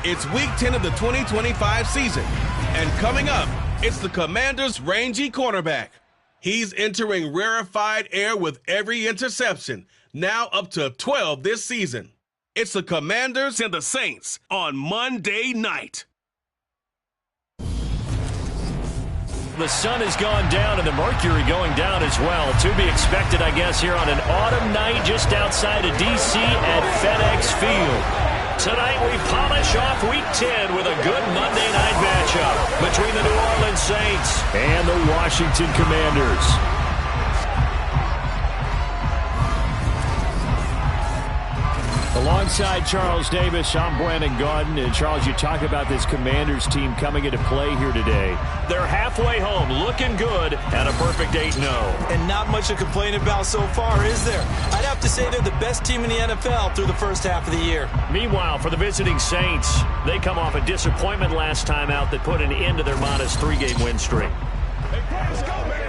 It's Week 10 of the 2025 season. And coming up, it's the Commanders' rangy cornerback. He's entering rarefied air with every interception, now up to 12 this season. It's the Commanders and the Saints on Monday night. The sun has gone down and the mercury going down as well. To be expected, I guess, here on an autumn night just outside of D.C. at FedEx Field. Tonight we polish off Week 10 with a good Monday night matchup between the New Orleans Saints and the Washington Commanders. Alongside Charles Davis, I'm Brandon Gaudin. And Charles, you talk about this Commanders team coming into play here today. They're halfway home, looking good, and a perfect 8-0. And not much to complain about so far, is there? I'd have to say they're the best team in the NFL through the first half of the year. Meanwhile, for the visiting Saints, they come off a disappointment last time out that put an end to their modest 3-game win streak. Let's go, man.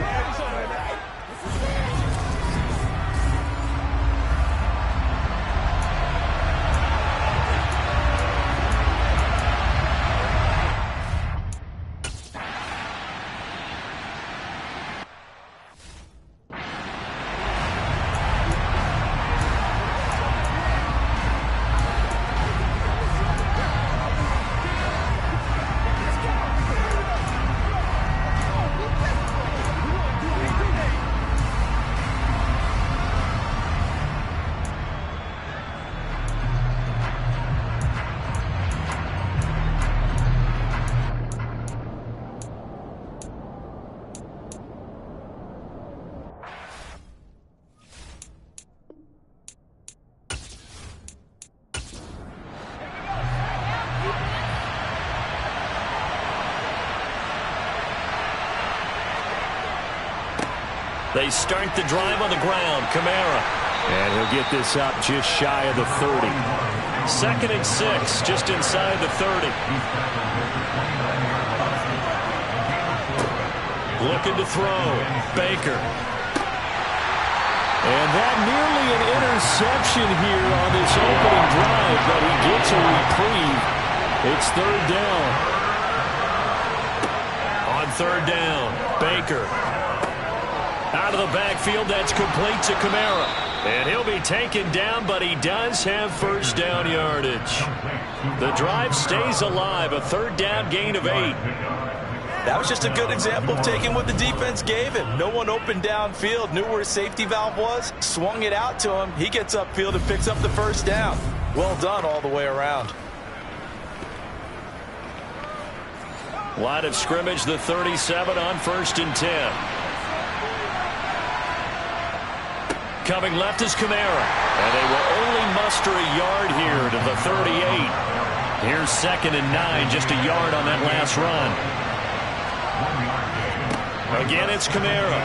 They start the drive on the ground. Kamara. And he'll get this up just shy of the 30. 2nd and 6, just inside the 30. Looking to throw. Baker. And that nearly an interception here on this opening drive, but he gets a reprieve. It's 3rd down. On 3rd down, Baker. Out of the backfield, that's complete to Kamara. And he'll be taken down, but he does have 1st down yardage. The drive stays alive, a 3rd down gain of 8. That was just a good example of taking what the defense gave him. No one opened downfield, knew where his safety valve was, swung it out to him. He gets upfield and picks up the 1st down. Well done all the way around. Line of scrimmage, the 37 on 1st and 10. Coming left is Kamara. And they will only muster a yard here to the 38. Here's 2nd and 9, just a yard on that last run. Again, it's Kamara.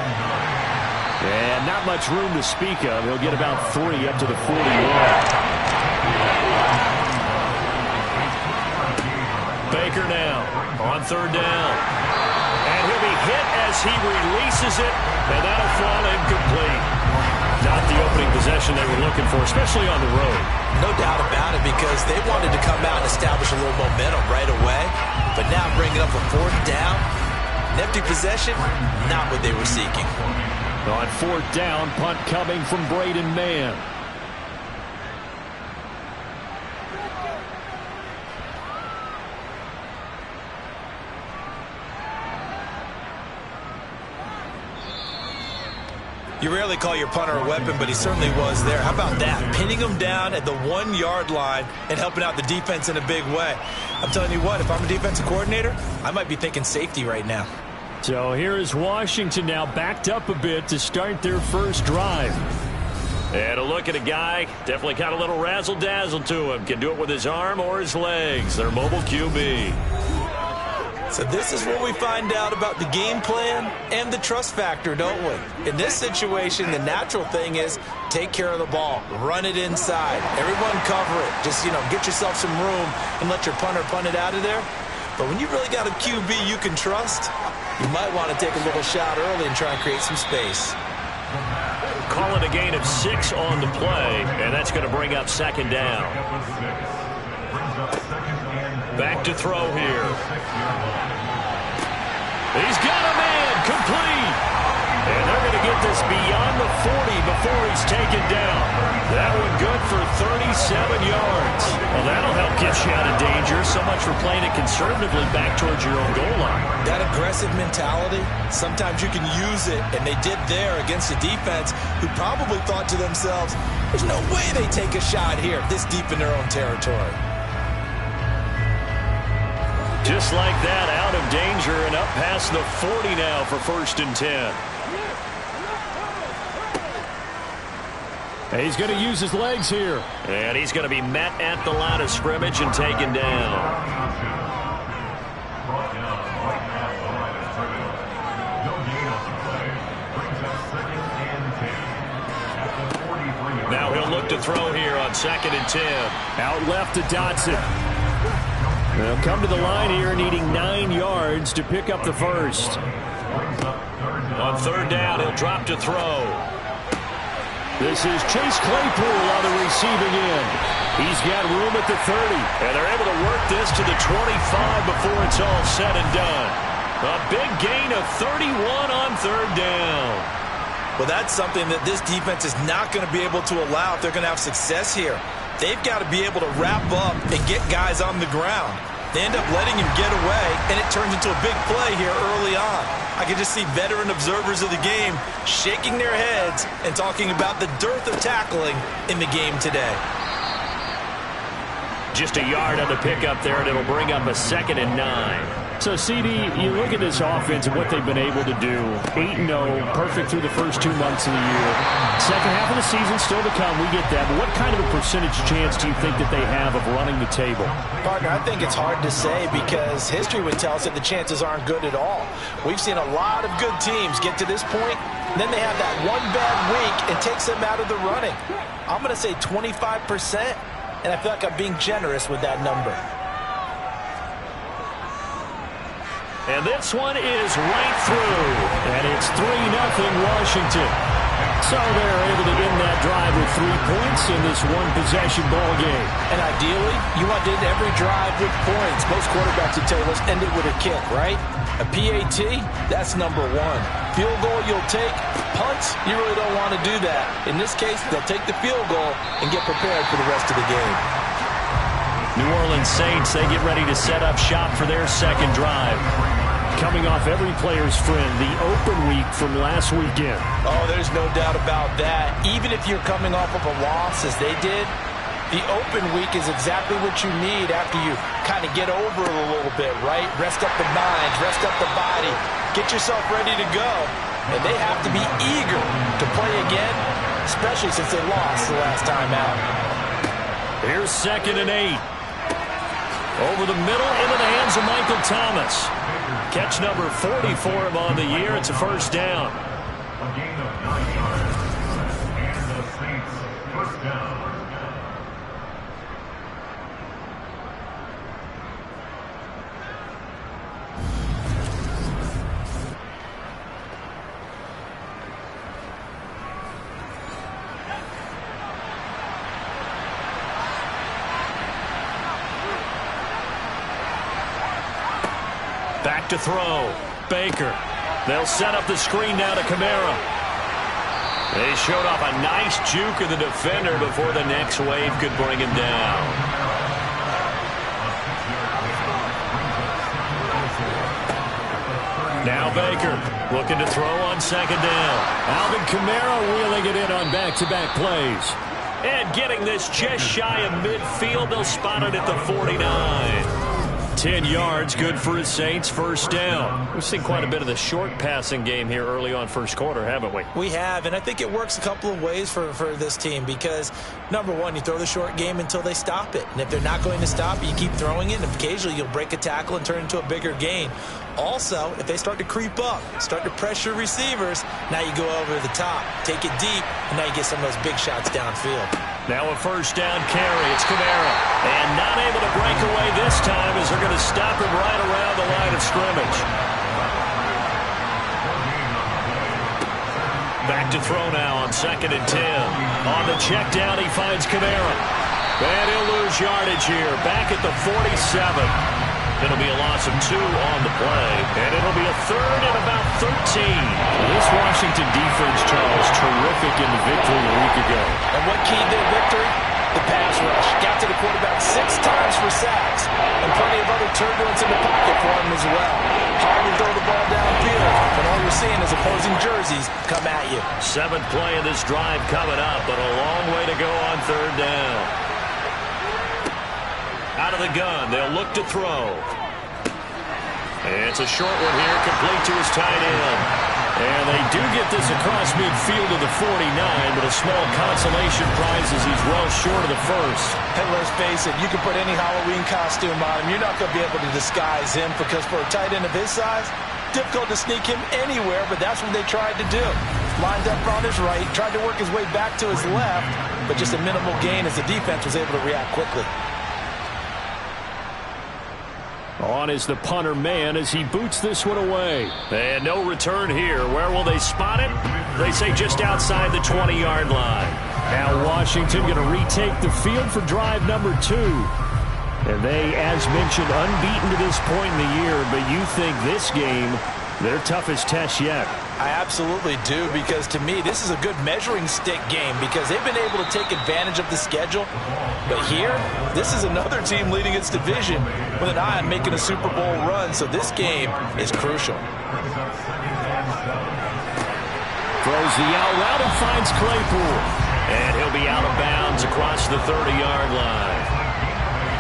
And not much room to speak of. He'll get about 3 up to the 40-yard. Baker now on 3rd down. And he'll be hit as he releases it. And that'll fall incomplete. Not the opening possession they were looking for, especially on the road. No doubt about it, because they wanted to come out and establish a little momentum right away. But now bringing up a 4th down, an empty possession, not what they were seeking. On 4th down, punt coming from Braden Mann. You rarely call your punter a weapon, but he certainly was there. How about that? Pinning him down at the 1-yard line and helping out the defense in a big way. I'm telling you what, if I'm a defensive coordinator, I might be thinking safety right now. So here is Washington now backed up a bit to start their first drive. And a look at a guy, definitely got a little razzle-dazzle to him. Can do it with his arm or his legs. Their mobile QB. So this is what we find out about the game plan and the trust factor, don't we? In this situation, the natural thing is take care of the ball, run it inside, everyone cover it. Just, get yourself some room and let your punter punt it out of there. But when you really got a QB you can trust, you might want to take a little shot early and try and create some space. Calling a gain of 6 on the play, and that's going to bring up 2nd down. Back to throw here. He's got a man complete. And they're going to get this beyond the 40 before he's taken down. That one good for 37 yards. Well, that'll help get you out of danger. So much for playing it conservatively back towards your own goal line. That aggressive mentality, sometimes you can use it, and they did there against a defense who probably thought to themselves, there's no way they take a shot here this deep in their own territory. Just like that, out of danger and up past the 40 now for 1st and 10. He's going to use his legs here. And he's going to be met at the line of scrimmage and taken down. Now he'll look to throw here on 2nd and 10. Out left to Dotson. They'll come to the line here needing 9 yards to pick up the first. On 3rd down, he'll drop to throw. This is Chase Claypool on the receiving end. He's got room at the 30. And they're able to work this to the 25 before it's all said and done. A big gain of 31 on 3rd down. Well, that's something that this defense is not going to be able to allow if they're going to have success here. They've got to be able to wrap up and get guys on the ground. They end up letting him get away, and it turns into a big play here early on. I can just see veteran observers of the game shaking their heads and talking about the dearth of tackling in the game today. Just a yard on the pickup there, and it'll bring up a 2nd and 9. So, CD, you look at this offense and what they've been able to do. 8-0, perfect through the first 2 months of the year. Second half of the season still to come. We get that. But what kind of a percentage chance do you think that they have of running the table? Partner, I think it's hard to say because history would tell us that the chances aren't good at all. We've seen a lot of good teams get to this point, and then they have that one bad week and takes them out of the running. I'm going to say 25%, and I feel like I'm being generous with that number. And this one is right through. And it's 3-0 Washington. So they're able to end that drive with 3 points in this one-possession ball game. And ideally, you want to end every drive with points. Most quarterbacks would tell you, let's end it with a kick, right? A PAT, that's number 1. Field goal you'll take. Punts, you really don't want to do that. In this case, they'll take the field goal and get prepared for the rest of the game. New Orleans Saints, they get ready to set up shop for their 2nd drive. Coming off every player's friend, the open week from last weekend. Oh, there's no doubt about that. Even if you're coming off of a loss, as they did, the open week is exactly what you need after you kind of get over it a little bit, right? Rest up the minds, rest up the body, get yourself ready to go. And they have to be eager to play again, especially since they lost the last time out. Here's 2nd and 8. Over the middle, into the hands of Michael Thomas. Catch number 40 for him on the year. It's a 1st down. A gain of 9 yards. And the Saints 1st down. Back to throw. Baker. They'll set up the screen now to Kamara. They showed off a nice juke of the defender before the next wave could bring him down. Now Baker looking to throw on 2nd down. Alvin Kamara wheeling it in on back-to-back plays. And getting this just shy of midfield, they'll spot it at the 49. 10 yards, good for his Saints, 1st down. We've seen quite a bit of the short passing game here early on 1st quarter, haven't we? We have, and I think it works a couple of ways for this team because, number 1, you throw the short game until they stop it. And if they're not going to stop it, you keep throwing it, and occasionally you'll break a tackle and turn it into a bigger gain. Also, if they start to creep up, start to pressure receivers, now you go over the top, take it deep, and now you get some of those big shots downfield. Now a 1st down carry. It's Kamara. And not able to break away this time as they're going to stop him right around the line of scrimmage. Back to throw now on 2nd and 10. On the check down, he finds Kamara. And he'll lose yardage here, back at the 47. It'll be a loss of 2 on the play, and it'll be a third and about 13. This Washington defense, Charles, terrific in the victory a week ago. And what keyed their victory? The pass rush. Got to the quarterback 6 times for sacks, and plenty of other turbulence in the pocket for him as well. Hard to throw the ball downfield, and all you're seeing is opposing jerseys come at you. 7th play of this drive coming up, but a long way to go on third down. Out of the gun, they'll look to throw. It's a short one here, complete to his tight end. And they do get this across midfield to the 49, but a small consolation prize as he's well short of the first. And let's face it, you can put any Halloween costume on him. You're not going to be able to disguise him because for a tight end of his size, difficult to sneak him anywhere, but that's what they tried to do. Lined up on his right, tried to work his way back to his left, but just a minimal gain as the defense was able to react quickly. On is the punter man as he boots this one away. And no return here. Where will they spot it? They say just outside the 20-yard line. Now Washington going to retake the field for drive number 2. And they, as mentioned, unbeaten to this point in the year, but you think this game, their toughest test yet. I absolutely do, because to me, this is a good measuring stick game because they've been able to take advantage of the schedule. But here, this is another team leading its division with an eye on making a Super Bowl run, so this game is crucial. Throws the out route and finds Claypool. And he'll be out of bounds across the 30-yard line.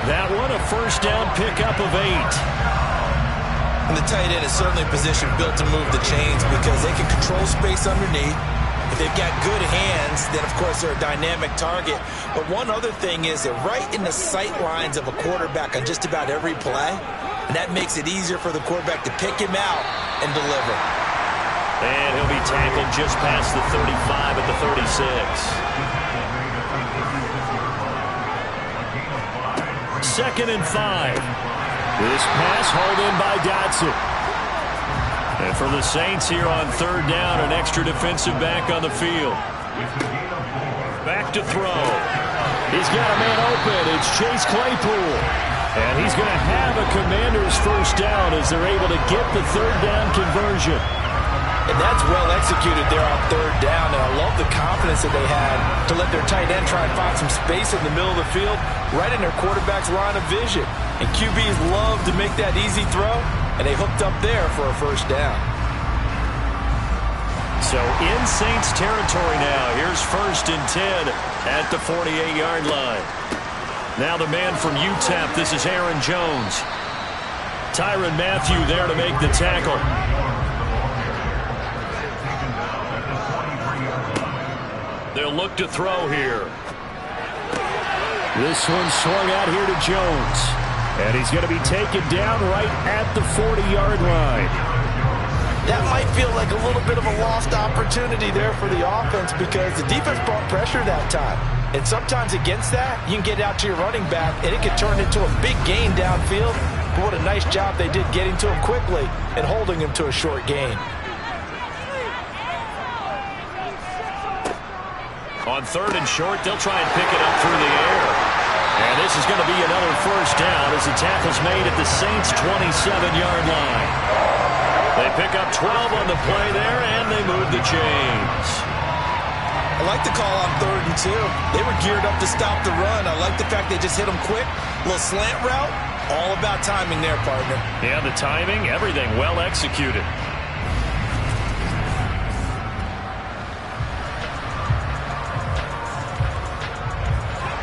That one a first down pickup of 8. And the tight end is certainly a position built to move the chains because they can control space underneath. If they've got good hands, then, of course, they're a dynamic target. But one other thing is they're right in the sight lines of a quarterback on just about every play. And that makes it easier for the quarterback to pick him out and deliver. And he'll be tackled just past the 35 at the 36. 2nd and 5. This pass hauled in by Dotson. And for the Saints here on third down, an extra defensive back on the field. Back to throw. He's got a man open. It's Chase Claypool. And he's going to have a Commanders first down as they're able to get the third down conversion. And that's well executed there on third down. And I love the confidence that they had to let their tight end try and find some space in the middle of the field, right in their quarterback's line of vision. And QBs love to make that easy throw, and they hooked up there for a first down. So in Saints territory now. Here's 1st and 10 at the 48-yard line. Now the man from UTEP, this is Aaron Jones. Tyrann Mathieu there to make the tackle. They'll look to throw here. This one swung out here to Jones. And he's going to be taken down right at the 40-yard line. That might feel like a little bit of a lost opportunity there for the offense because the defense brought pressure that time. And sometimes against that, you can get out to your running back, and it can turn into a big gain downfield. But what a nice job they did getting to him quickly and holding him to a short gain. On 3rd and short, they'll try and pick it up through the air. And this is going to be another first down as the tackle's made at the Saints' 27-yard line. They pick up 12 on the play there, and they move the chains. I like the call on 3rd and 2. They were geared up to stop the run. I like the fact they just hit them quick. A little slant route. All about timing there, partner. Yeah, the timing, everything well executed.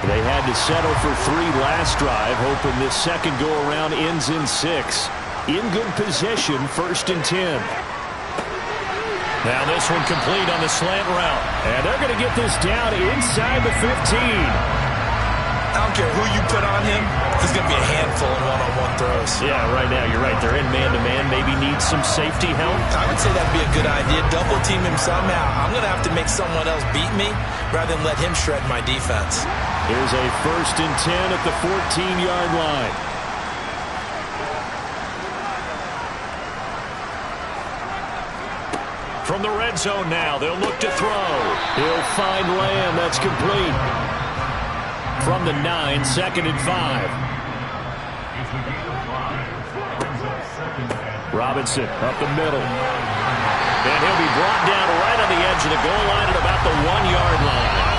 They had to settle for 3 last drive, hoping this second go-around ends in 6. In good possession, 1st and 10. Now this one complete on the slant route. And they're going to get this down inside the 15. I don't care who you put on him. He's going to be a handful in one-on-one throws. Yeah, right now, you're right. They're in man-to-man. Maybe need some safety help. I would say that'd be a good idea. Double team him somehow. I'm going to have to make someone else beat me rather than let him shred my defense. Here's a 1st and 10 at the 14-yard line. From the red zone now, they'll look to throw. He'll find Lamb. That's complete. from the 9, 2nd and 5. It's a gain of 5. Brings up 2nd and Robinson up the middle. And he'll be brought down right on the edge of the goal line at about the 1-yard line.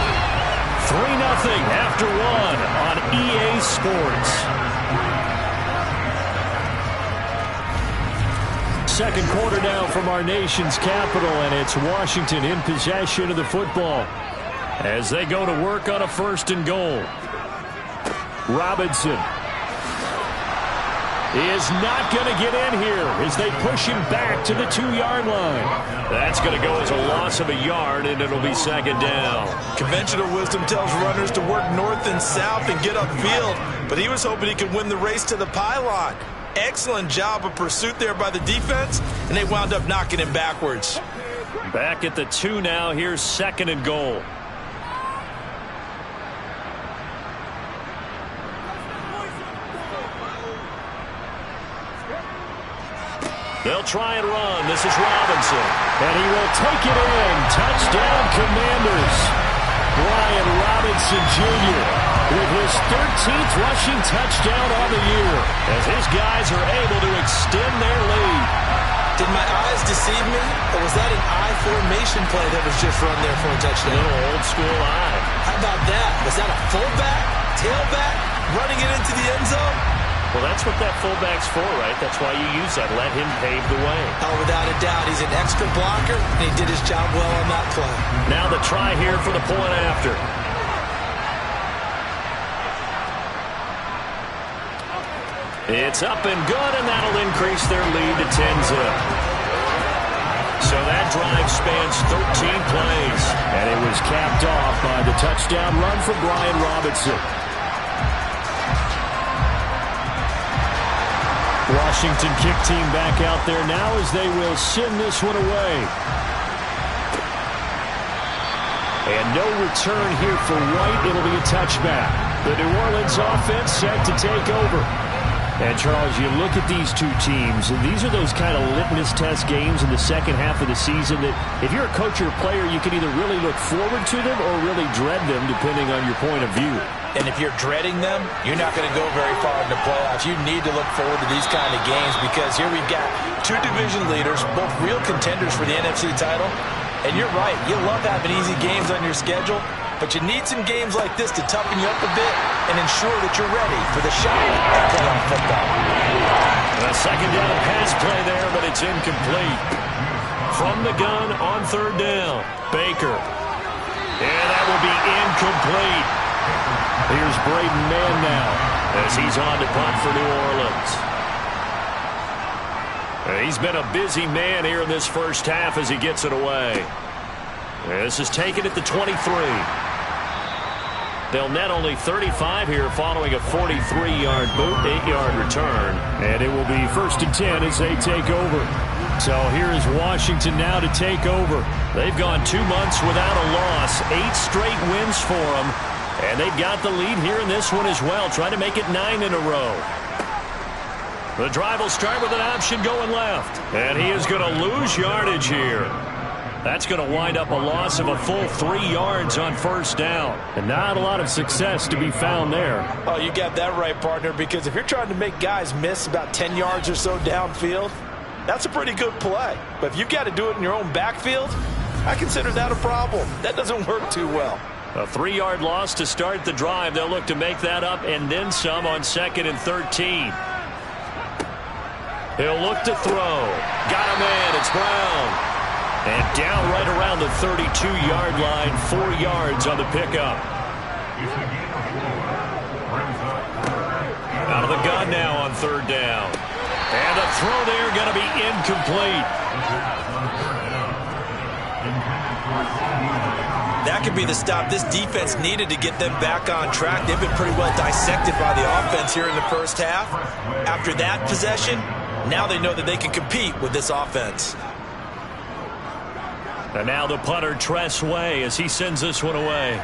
3-0 after 1 on EA Sports. Second quarter now from our nation's capital, and it's Washington in possession of the football as they go to work on a 1st and goal. Robinson is not going to get in here as they push him back to the 2-yard line. That's going to go as a loss of a yard, and it'll be 2nd down. Conventional wisdom tells runners to work north and south and get upfield, but he was hoping he could win the race to the pylon. Excellent job of pursuit there by the defense, and they wound up knocking him backwards. Back at the 2 now. Here's 2nd and goal. They'll try and run. This is Robinson. And he will take it in. Touchdown, Commanders. Brian Robinson Jr. with his 13th rushing touchdown on the year as his guys are able to extend their lead. Did my eyes deceive me, or was that an I formation play that was just run there for a touchdown? Little old school eye. How about that? Was that a fullback, tailback, running it into the end zone? Well, that's what that fullback's for, right? That's why you use that. Let him pave the way. Oh, without a doubt. He's an extra blocker, and he did his job well on that play. Now the try here for the point after. It's up and good, and that'll increase their lead to 10-zip. So that drive spans 13 plays. And it was capped off by the touchdown run for Brian Robinson. Washington kick team back out there now as they will send this one away. And no return here for White. It'll be a touchback. The New Orleans offense set to take over. And, Charles, you look at these two teams, and these are those kind of litmus test games in the second half of the season that if you're a coach or a player, you can either really look forward to them or really dread them, depending on your point of view. And if you're dreading them, you're not going to go very far in the playoffs. You need to look forward to these kind of games because here we've got two division leaders, both real contenders for the NFC title. And you're right, you love having easy games on your schedule, but you need some games like this to toughen you up a bit and ensure that you're ready for the shot at playoff football. A second down pass play there, but it's incomplete. From the gun on 3rd down, Baker. And that will be incomplete. Here's Braden Mann now as he's on to punt for New Orleans. He's been a busy man here in this first half as he gets it away. This is taken at the 23. They'll net only 35 here following a 43-yard boot, 8-yard return. And it will be 1st and 10 as they take over. So here is Washington now to take over. They've gone 2 months without a loss, 8 straight wins for them. And they've got the lead here in this one as well, trying to make it 9 in a row. The drive will start with an option going left. And he is going to lose yardage here. That's going to wind up a loss of a full 3 yards on 1st down. And not a lot of success to be found there. Oh, you got that right, partner, because if you're trying to make guys miss about 10 yards or so downfield, that's a pretty good play. But if you've got to do it in your own backfield, I consider that a problem. That doesn't work too well. A 3-yard loss to start the drive. They'll look to make that up and then some on 2nd and 13. He'll look to throw. Got a man. It's Brown. And down right around the 32-yard line, 4 yards on the pickup. Out of the gun now on 3rd down. And the throw there going to be incomplete. That could be the stop this defense needed to get them back on track. They've been pretty well dissected by the offense here in the first half. After that possession, now they know that they can compete with this offense. And now the punter, Tress Way, as he sends this one away.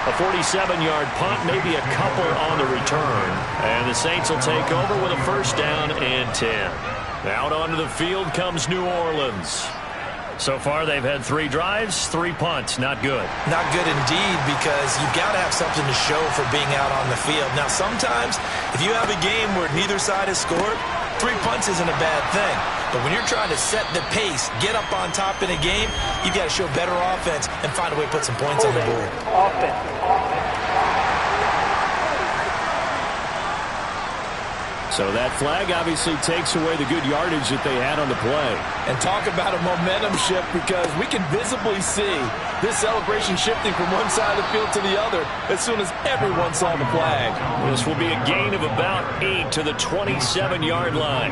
A 47-yard punt, maybe a couple on the return. And the Saints will take over with a 1st down and 10. Out onto the field comes New Orleans. So far, they've had 3 drives, 3 punts. Not good. Not good indeed, because you've got to have something to show for being out on the field. Now, sometimes, if you have a game where neither side has scored, 3 punts isn't a bad thing. But when you're trying to set the pace, get up on top in a game, you've got to show better offense and find a way to put some points on the board. So that flag obviously takes away the good yardage that they had on the play. And talk about a momentum shift, because we can visibly see this celebration shifting from one side of the field to the other as soon as everyone saw the flag. This will be a gain of about 8 to the 27-yard line.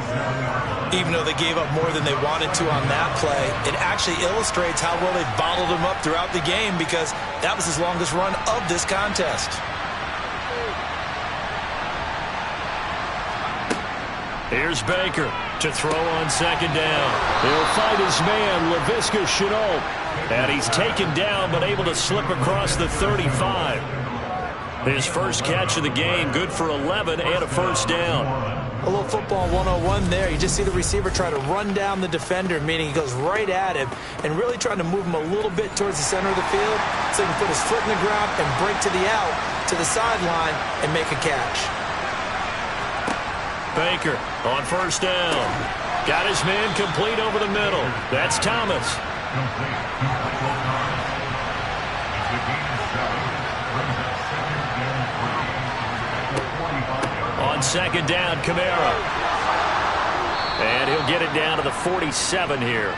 Even though they gave up more than they wanted to on that play, it actually illustrates how well they bottled them up throughout the game, because that was his longest run of this contest. Here's Baker to throw on 2nd down. He'll find his man, Laviska Shenault. And he's taken down, but able to slip across the 35. His first catch of the game, good for 11 and a first down. A little football 101 there. You just see the receiver try to run down the defender, meaning he goes right at him and really trying to move him a little bit towards the center of the field so he can put his foot in the ground and break to the out, to the sideline, and make a catch. Baker on 1st down. Got his man complete over the middle. That's Thomas. On 2nd down, Kamara. And he'll get it down to the 47 here.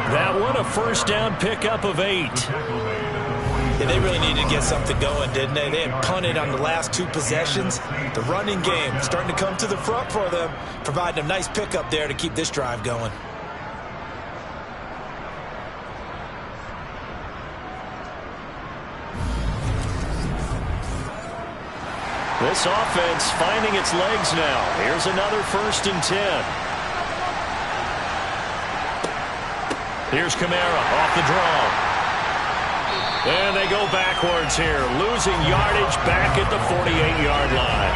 That one a 1st down pickup of 8. Yeah, they really needed to get something going, didn't they? They had punted on the last 2 possessions. The running game starting to come to the front for them, providing a nice pickup there to keep this drive going. This offense finding its legs now. Here's another 1st and 10. Here's Kamara off the draw. And they go backwards here, losing yardage back at the 48-yard line.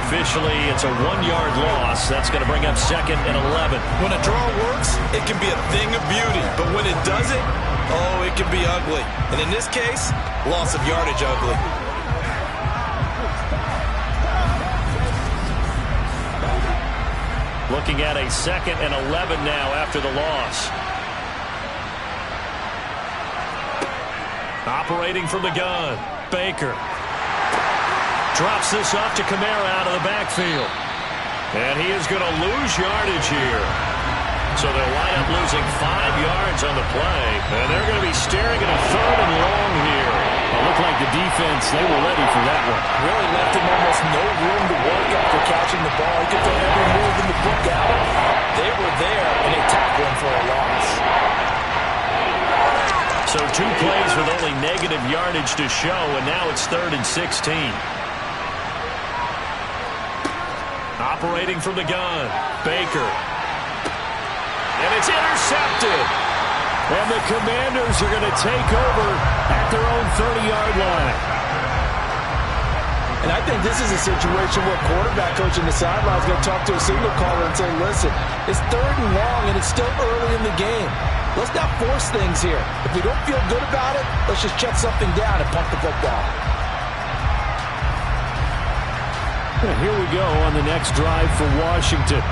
Officially, it's a 1-yard loss. That's going to bring up 2nd and 11. When a draw works, it can be a thing of beauty. But when it doesn't, oh, it can be ugly. And in this case, loss of yardage ugly. Looking at a 2nd and 11 now after the loss. Operating from the gun, Baker. Drops this off to Kamara out of the backfield. And he is going to lose yardage here. So they'll wind up losing 5 yards on the play. And they're going to be staring at a 3rd and long here. It looked like the defense, they were ready for that one. Really left him almost no room to work after catching the ball. He could throw every move in the book at him. They were there, and they tackled him for a loss. So 2 plays with only negative yardage to show, and now it's 3rd and 16. Operating from the gun, Baker. And it's intercepted. And the Commanders are going to take over at their own 30-yard line. And I think this is a situation where quarterback coach in the sideline is going to talk to a signal caller and say, listen, it's 3rd and long, and it's still early in the game. Let's not force things here. If we don't feel good about it, let's just check something down and pump the football. And here we go on the next drive for Washington.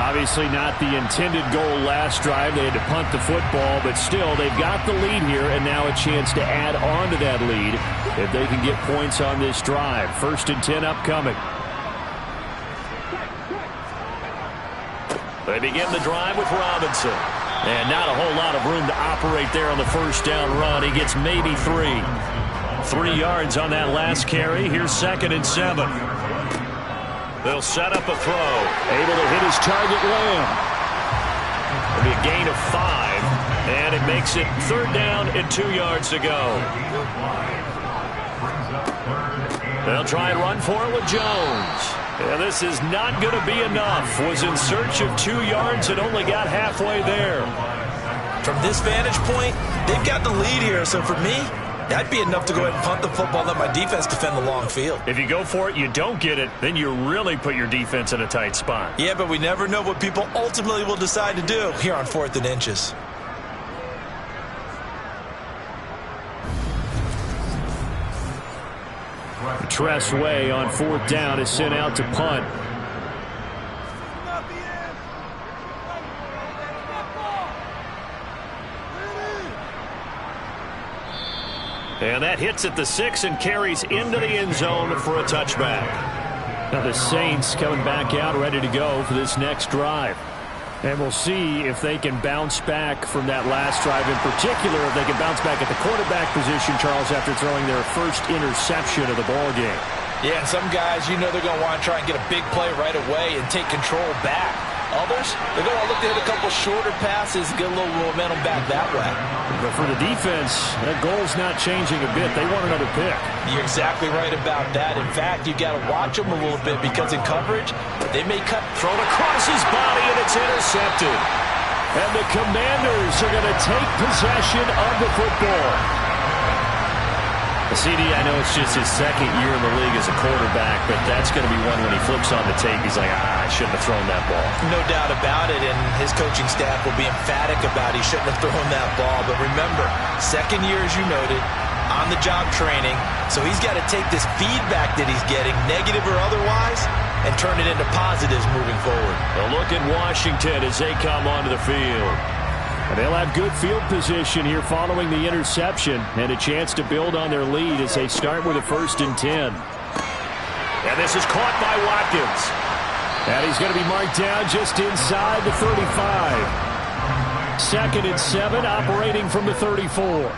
Obviously not the intended goal last drive. They had to punt the football, but still they've got the lead here and now a chance to add on to that lead if they can get points on this drive. 1st and 10 upcoming. They begin the drive with Robinson. And not a whole lot of room to operate there on the 1st down run. He gets maybe 3. 3 yards on that last carry. Here's 2nd and 7. They'll set up a throw. Able to hit his target, Lamb. It'll be a gain of 5. And it makes it 3rd down and 2 yards to go. They'll try and run for it with Jones. Yeah, this is not going to be enough. Was in search of 2 yards and only got halfway there. From this vantage point, they've got the lead here. So for me, that'd be enough to go ahead and punt the football, let my defense defend the long field. If you go for it, you don't get it, then you really put your defense in a tight spot. Yeah, but we never know what people ultimately will decide to do here on 4th and inches. Tress Way on 4th down is sent out to punt. And that hits at the 6 and carries into the end zone for a touchback. Now the Saints coming back out ready to go for this next drive. And we'll see if they can bounce back from that last drive. In particular, if they can bounce back at the quarterback position, Charles, after throwing their first interception of the ballgame. Yeah, and some guys, you know they're going to want to try and get a big play right away and take control back. Others, they're going to look to hit a couple shorter passes, get a little momentum back that way. But for the defense, that goal's not changing a bit. They want another pick. You're exactly right about that. In fact, you've got to watch them a little bit because in coverage, they may cut. Thrown across his body, and it's intercepted. And the Commanders are going to take possession of the football. CD, I know it's just his second year in the league as a quarterback, but that's going to be one when he flips on the tape. He's like, I shouldn't have thrown that ball. No doubt about it, and his coaching staff will be emphatic about he shouldn't have thrown that ball. But remember, second year, as you noted, on-the-job training, so he's got to take this feedback that he's getting, negative or otherwise, and turn it into positives moving forward. A look at Washington as they come onto the field. And they'll have good field position here following the interception and a chance to build on their lead as they start with a 1st and 10. And this is caught by Watkins. And he's going to be marked down just inside the 35. 2nd and 7, operating from the 34.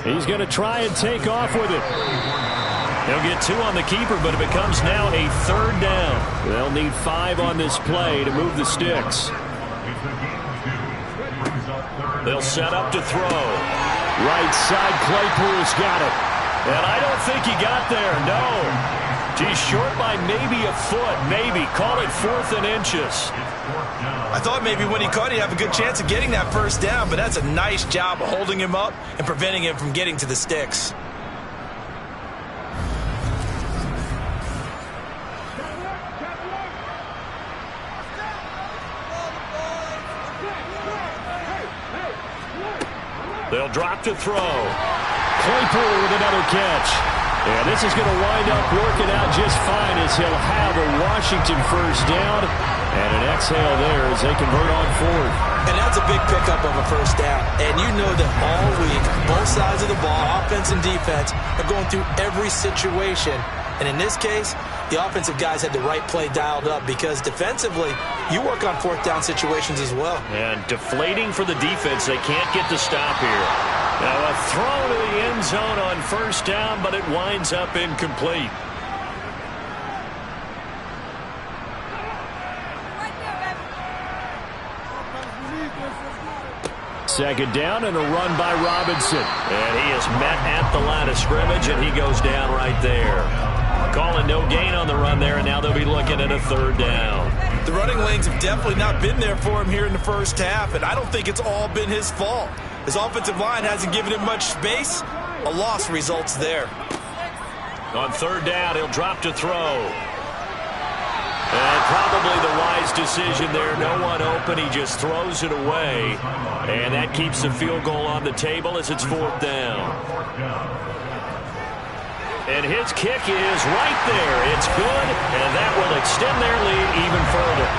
He's going to try and take off with it. They'll get 2 on the keeper, but it becomes now a 3rd down. They'll need 5 on this play to move the sticks. They'll set up to throw. Right side, Claypool's got it. And I don't think he got there, no. He's short by maybe a foot, maybe. Call it 4th and inches. I thought maybe when he caught, he'd have a good chance of getting that 1st down, but that's a nice job of holding him up and preventing him from getting to the sticks. They'll drop to throw. Claypool with another catch. And this is going to wind up working out just fine as he'll have a Washington 1st down. And an exhale there as they convert on 4th. And that's a big pickup of a 1st down. And you know that all week, both sides of the ball, offense and defense, are going through every situation. And in this case, the offensive guys had the right play dialed up because defensively, you work on 4th down situations as well. And deflating for the defense. They can't get the stop here. Now a throw to the end zone on 1st down, but it winds up incomplete. Second down and a run by Robinson. And he is met at the line of scrimmage, and he goes down right there. Calling no gain on the run there, and now they'll be looking at a 3rd down. The running lanes have definitely not been there for him here in the 1st half, and I don't think it's all been his fault. His offensive line hasn't given him much space. A loss results there. On 3rd down, he'll drop to throw. And probably the wise decision there. No one open. He just throws it away. And that keeps the field goal on the table as it's 4th down. And his kick is right there. It's good, and that will extend their lead even further.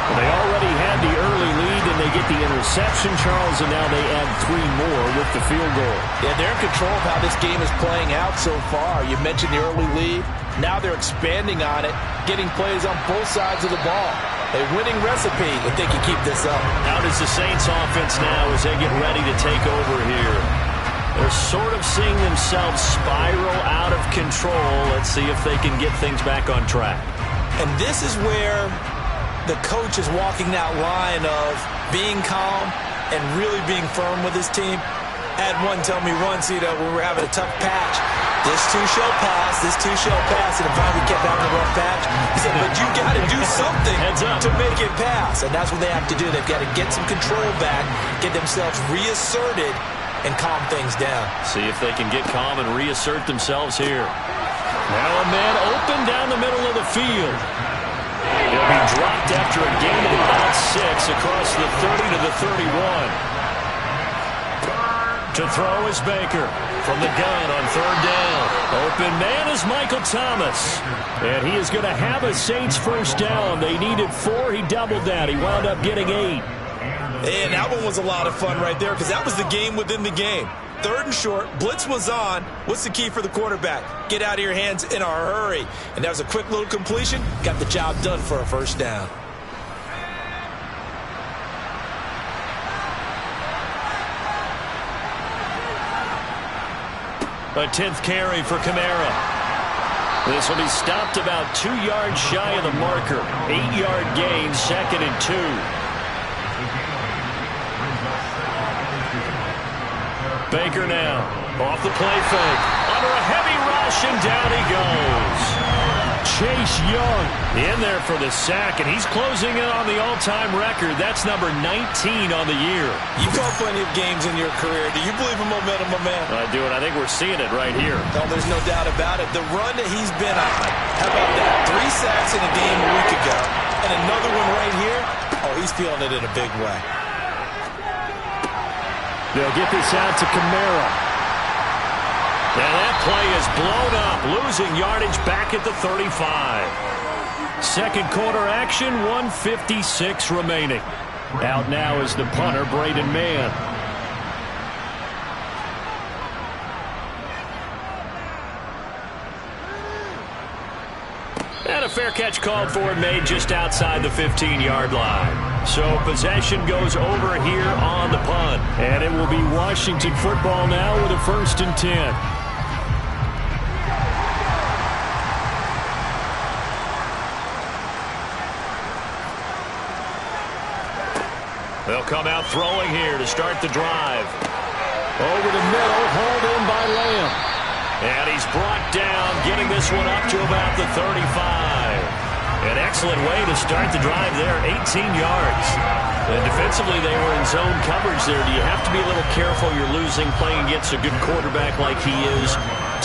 Well, they already had the early lead, and they get the interception, Charles, and now they add 3 more with the field goal. Yeah, they're in control of how this game is playing out so far. You mentioned the early lead. Now they're expanding on it, getting plays on both sides of the ball. A winning recipe if they can keep this up. How does the Saints offense now as they get ready to take over here? They're sort of seeing themselves spiral out of control. Let's see if they can get things back on track. And this is where the coach is walking that line of being calm and really being firm with his team. Had one tell me once, when we were having a tough patch, this too shall pass, and if finally kept having a rough patch, he said, but you got to do something to make it pass. And that's what they have to do. They've got to get some control back, get themselves reasserted, and calm things down. See if they can get calm and reassert themselves here. Now a man open down the middle of the field. He'll be dropped after a gain of about 6 across the 30 to the 31. To throw is Baker. From the gun on third down. Open man is Michael Thomas. And he is going to have a Saints first down. They needed 4. He doubled that. He wound up getting 8. And that one was a lot of fun right there because that was the game within the game. 3rd and short, blitz was on. What's the key for the quarterback? Get out of your hands in a hurry. And that was a quick little completion. Got the job done for a first down. A 10th carry for Kamara. This will be stopped about 2 yards shy of the marker. 8-yard gain, 2nd and 2. Baker now, off the play fake, under a heavy rush, and down he goes. Chase Young in there for the sack, and he's closing in on the all-time record. That's number 19 on the year. You've called plenty of games in your career. Do you believe in momentum, my man? I do, and I think we're seeing it right here. Oh, there's no doubt about it. The run that he's been on. How about that? 3 sacks in a game a week ago, and another one right here. Oh, he's feeling it in a big way. They'll get this out to Kamara. And that play is blown up, losing yardage back at the 35. Second quarter action, 1:56 remaining. Out now is the punter, Braden Mann. And a fair catch called for and made just outside the 15-yard line. So possession goes over here on the punt. And it will be Washington football now with a 1st and 10. They'll come out throwing here to start the drive. Over the middle, hauled in by Lamb. And he's brought down, getting this one up to about the 35. An excellent way to start the drive there, 18 yards. And defensively, they were in zone coverage there. Do you have to be a little careful you're losing playing against a good quarterback like he is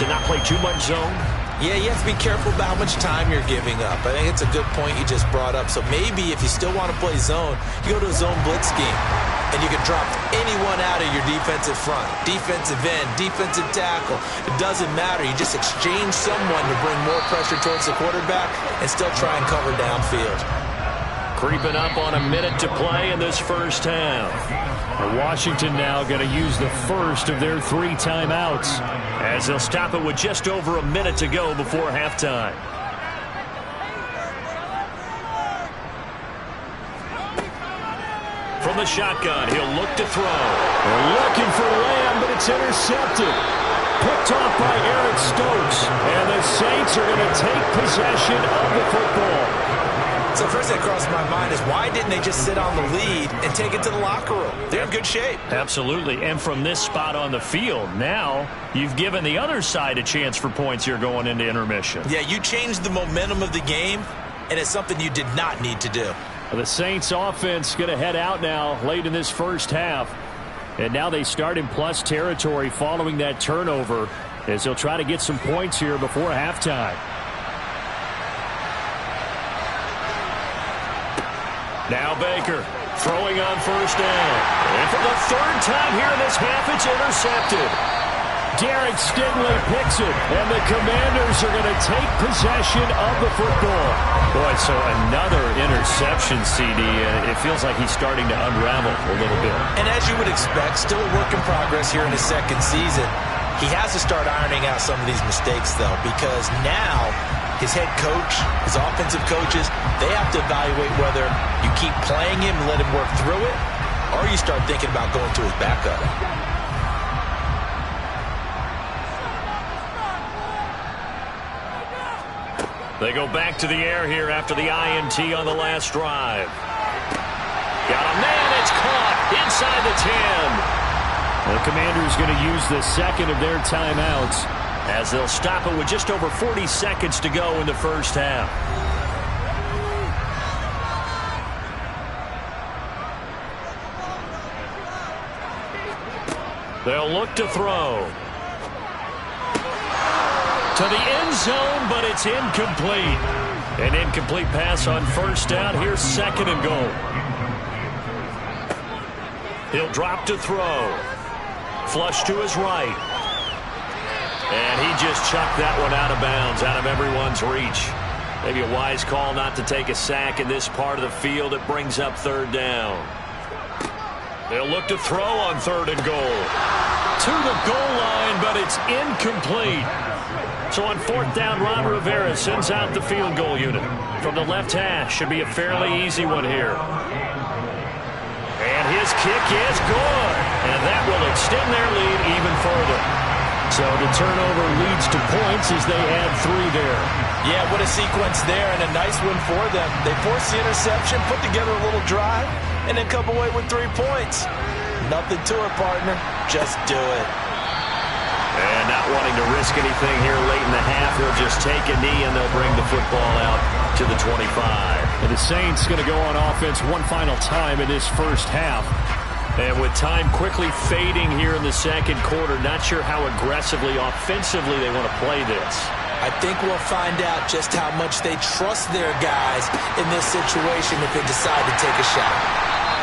to not play too much zone? Yeah, you have to be careful about how much time you're giving up. I think it's a good point you just brought up. So maybe if you still want to play zone, you go to a zone blitz scheme. And you can drop anyone out of your defensive front. Defensive end, defensive tackle. It doesn't matter. You just exchange someone to bring more pressure towards the quarterback and still try and cover downfield. Creeping up on a minute to play in this first half. Washington now going to use the first of their 3 timeouts, as they'll stop it with just over a minute to go before halftime. From the shotgun, he'll look to throw. They're looking for Lamb, but it's intercepted. Picked off by Eric Stokes. And the Saints are going to take possession of the football. So first that crossed my mind is why didn't they just sit on the lead and take it to the locker room? They're in good shape. Absolutely. And from this spot on the field, now you've given the other side a chance for points here going into intermission. Yeah, you changed the momentum of the game, and it's something you did not need to do. The Saints offense going to head out now late in this first half. And now they start in plus territory following that turnover as they'll try to get some points here before halftime. Now Baker throwing on first down. And for the 3rd time here in this half, it's intercepted. Derek Stingley picks it, and the Commanders are going to take possession of the football. Boy, so another interception, CD. It feels like he's starting to unravel a little bit. And as you would expect, still a work in progress here in his 2nd season. He has to start ironing out some of these mistakes, though, because now his head coach, his offensive coaches, they have to evaluate whether you keep playing him and let him work through it, or you start thinking about going to his backup. They go back to the air here after the INT on the last drive. Got a man, it's caught inside the 10. The Commanders going to use the 2nd of their timeouts as they'll stop it with just over 40 seconds to go in the first half. They'll look to throw. To the end zone, but it's incomplete. An incomplete pass on first down. Here's 2nd and goal. He'll drop to throw. Flush to his right. And he just chucked that one out of bounds, out of everyone's reach. Maybe a wise call not to take a sack in this part of the field. It brings up third down. They'll look to throw on 3rd and goal. To the goal line, but it's incomplete. So on 4th down, Ron Rivera sends out the field goal unit. From the left hash, should be a fairly easy one here. And his kick is good. And that will extend their lead even further. So the turnover leads to points as they add 3 there. Yeah, what a sequence there, and a nice one for them. They force the interception, put together a little drive, and then come away with 3 points. Nothing to it, partner. Just do it. And not wanting to risk anything here late in the half, they'll just take a knee and they'll bring the football out to the 25. And the Saints going to go on offense one final time in this first half. And with time quickly fading here in the second quarter, not sure how aggressively, offensively they want to play this. I think we'll find out just how much they trust their guys in this situation if they decide to take a shot.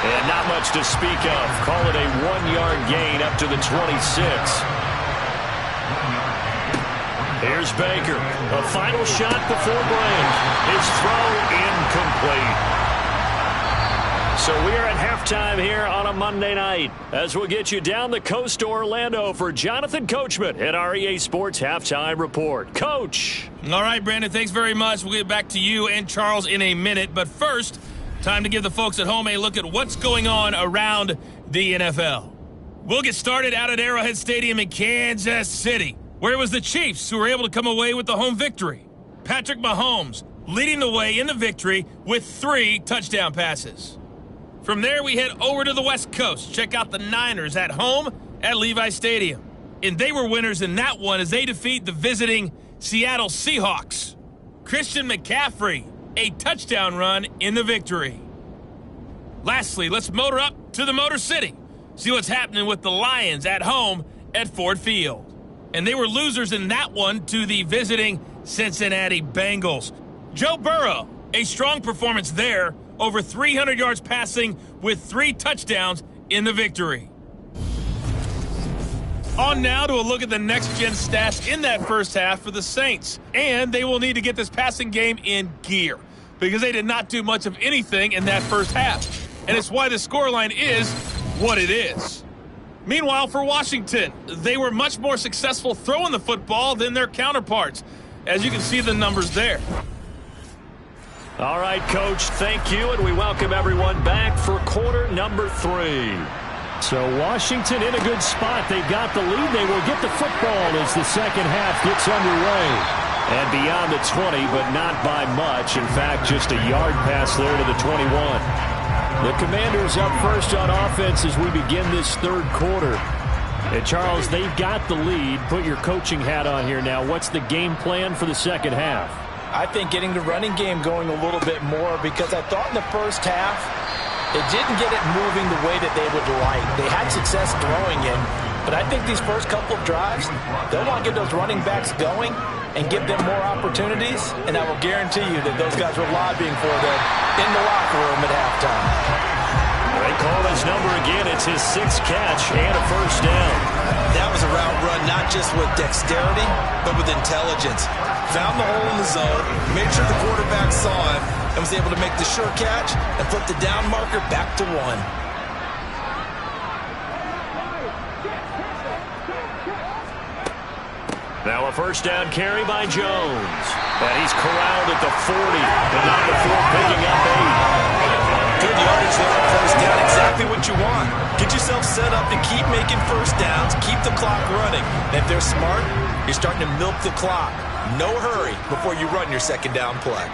And not much to speak of. Call it a 1-yard gain up to the 26. Here's Baker. A final shot before break. His throw incomplete. So we are at halftime here on a Monday night as we'll get you down the coast to Orlando for Jonathan Coachman at our EA Sports Halftime Report. Coach. All right, Brandon, thanks very much. We'll get back to you and Charles in a minute. But first, time to give the folks at home a look at what's going on around the NFL. We'll get started out at Arrowhead Stadium in Kansas City, where it was the Chiefs who were able to come away with the home victory. Patrick Mahomes leading the way in the victory with 3 touchdown passes. From there, we head over to the West Coast. Check out the Niners at home at Levi Stadium. And they were winners in that one as they defeat the visiting Seattle Seahawks. Christian McCaffrey, a touchdown run in the victory. Lastly, let's motor up to the Motor City. See what's happening with the Lions at home at Ford Field. And they were losers in that one to the visiting Cincinnati Bengals. Joe Burrow, a strong performance there. Over 300 yards passing with 3 touchdowns in the victory. On now to a look at the next-gen stats in that first half for the Saints. And they will need to get this passing game in gear because they did not do much of anything in that first half. And it's why the scoreline is what it is. Meanwhile, for Washington, they were much more successful throwing the football than their counterparts. As you can see the numbers there. All right, Coach, thank you, and we welcome everyone back for quarter number 3. So Washington in a good spot. They've got the lead. They will get the football as the second half gets underway. And beyond the 20, but not by much. In fact, just a yard pass there to the 21. The Commanders up first on offense as we begin this third quarter. And, Charles, they've got the lead. Put your coaching hat on here now. What's the game plan for the second half? I think getting the running game going a little bit more because I thought in the first half they didn't get it moving the way that they would like. They had success throwing it, but I think these first couple of drives, they'll want to get those running backs going and give them more opportunities, and I will guarantee you that those guys were lobbying for them in the locker room at halftime. They call his number again. It's his 6th catch and a first down. That was a route run not just with dexterity, but with intelligence. Found the hole in the zone, made sure the quarterback saw him, and was able to make the sure catch and flip the down marker back to 1. Now a first down carry by Jones. And he's corralled at the 40, and not before picking up 8. Good yardage there on first down, exactly what you want. Get yourself set up to keep making first downs, keep the clock running. And if they're smart, you're starting to milk the clock. No hurry before you run your second down play.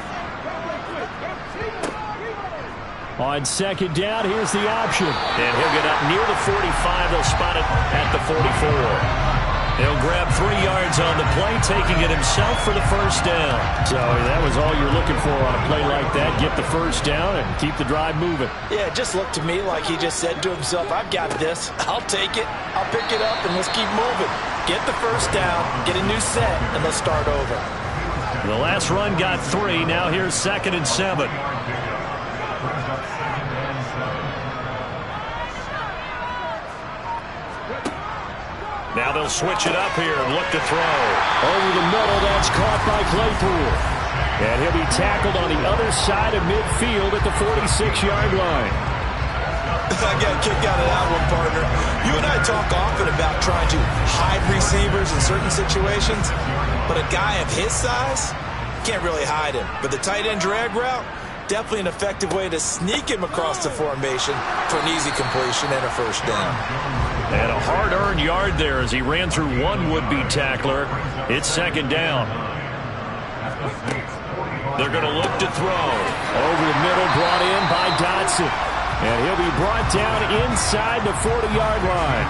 On second down, here's the option. And he'll get up near the 45. They'll spot it at the 44. He'll grab 3 yards on the play, taking it himself for the first down. So that was all you're looking for on a play like that. Get the first down and keep the drive moving. Yeah, it just looked to me like he just said to himself, I've got this. I'll take it. I'll pick it up, and let's keep moving. Get the first down, get a new set, and let's start over. The last run got 3. Now here's 2nd and 7. Now they'll switch it up here and look to throw. Over the middle, that's caught by Claypool. And he'll be tackled on the other side of midfield at the 46-yard line. I got a kick out of that one, partner. You and I talk often about trying to hide receivers in certain situations, but a guy of his size can't really hide him. But the tight end drag route, definitely an effective way to sneak him across the formation for an easy completion and a first down. And a hard-earned yard there as he ran through one would-be tackler. It's second down. They're going to look to throw. Over the middle, brought in by Dotson. And he'll be brought down inside the 40-yard line.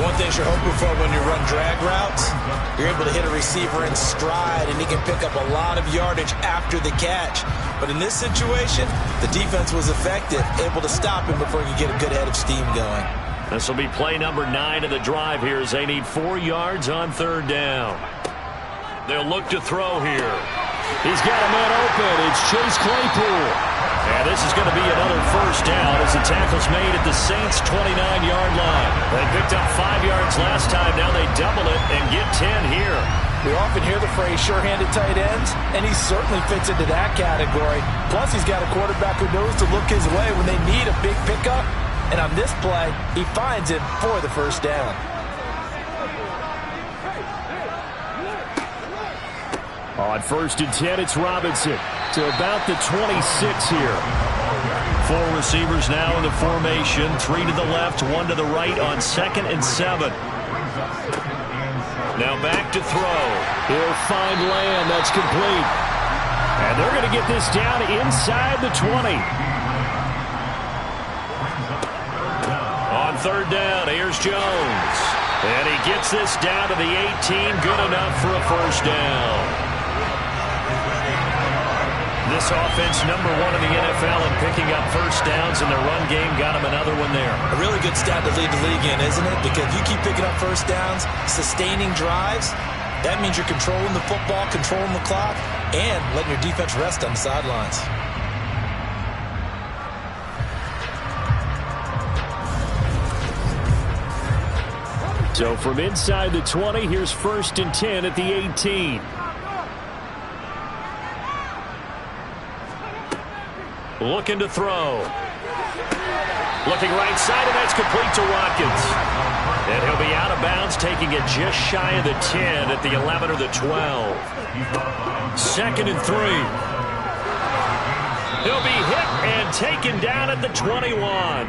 One thing you're hoping for when you run drag routes, you're able to hit a receiver in stride, and he can pick up a lot of yardage after the catch. But in this situation, the defense was effective, able to stop him before he could get a good head of steam going. This will be play number 9 of the drive here as they need 4 yards on third down. They'll look to throw here. He's got a man open. It's Chase Claypool. And this is going to be another first down as the tackle's made at the Saints' 29-yard line. They picked up 5 yards last time. Now they double it and get 10 here. We often hear the phrase sure-handed tight ends, and he certainly fits into that category. Plus, he's got a quarterback who knows to look his way when they need a big pickup. And on this play, he finds him for the first down. On 1st and 10, it's Robinson to about the 26 here. 4 receivers now in the formation. 3 to the left, 1 to the right on 2nd and 7. Now back to throw. He'll find Lamb. That's complete. And they're going to get this down inside the 20. On third down, here's Jones. And he gets this down to the 18. Good enough for a first down. This offense, number 1 in the NFL in picking up first downs, and their run game got him another one there. A really good stat to lead the league in, isn't it? Because you keep picking up first downs, sustaining drives, that means you're controlling the football, controlling the clock, and letting your defense rest on the sidelines. So from inside the 20, here's 1st and 10 at the 18. Looking to throw. Looking right side, and that's complete to Watkins. And he'll be out of bounds, taking it just shy of the 10 at the 11 or the 12. 2nd and 3. He'll be hit and taken down at the 21.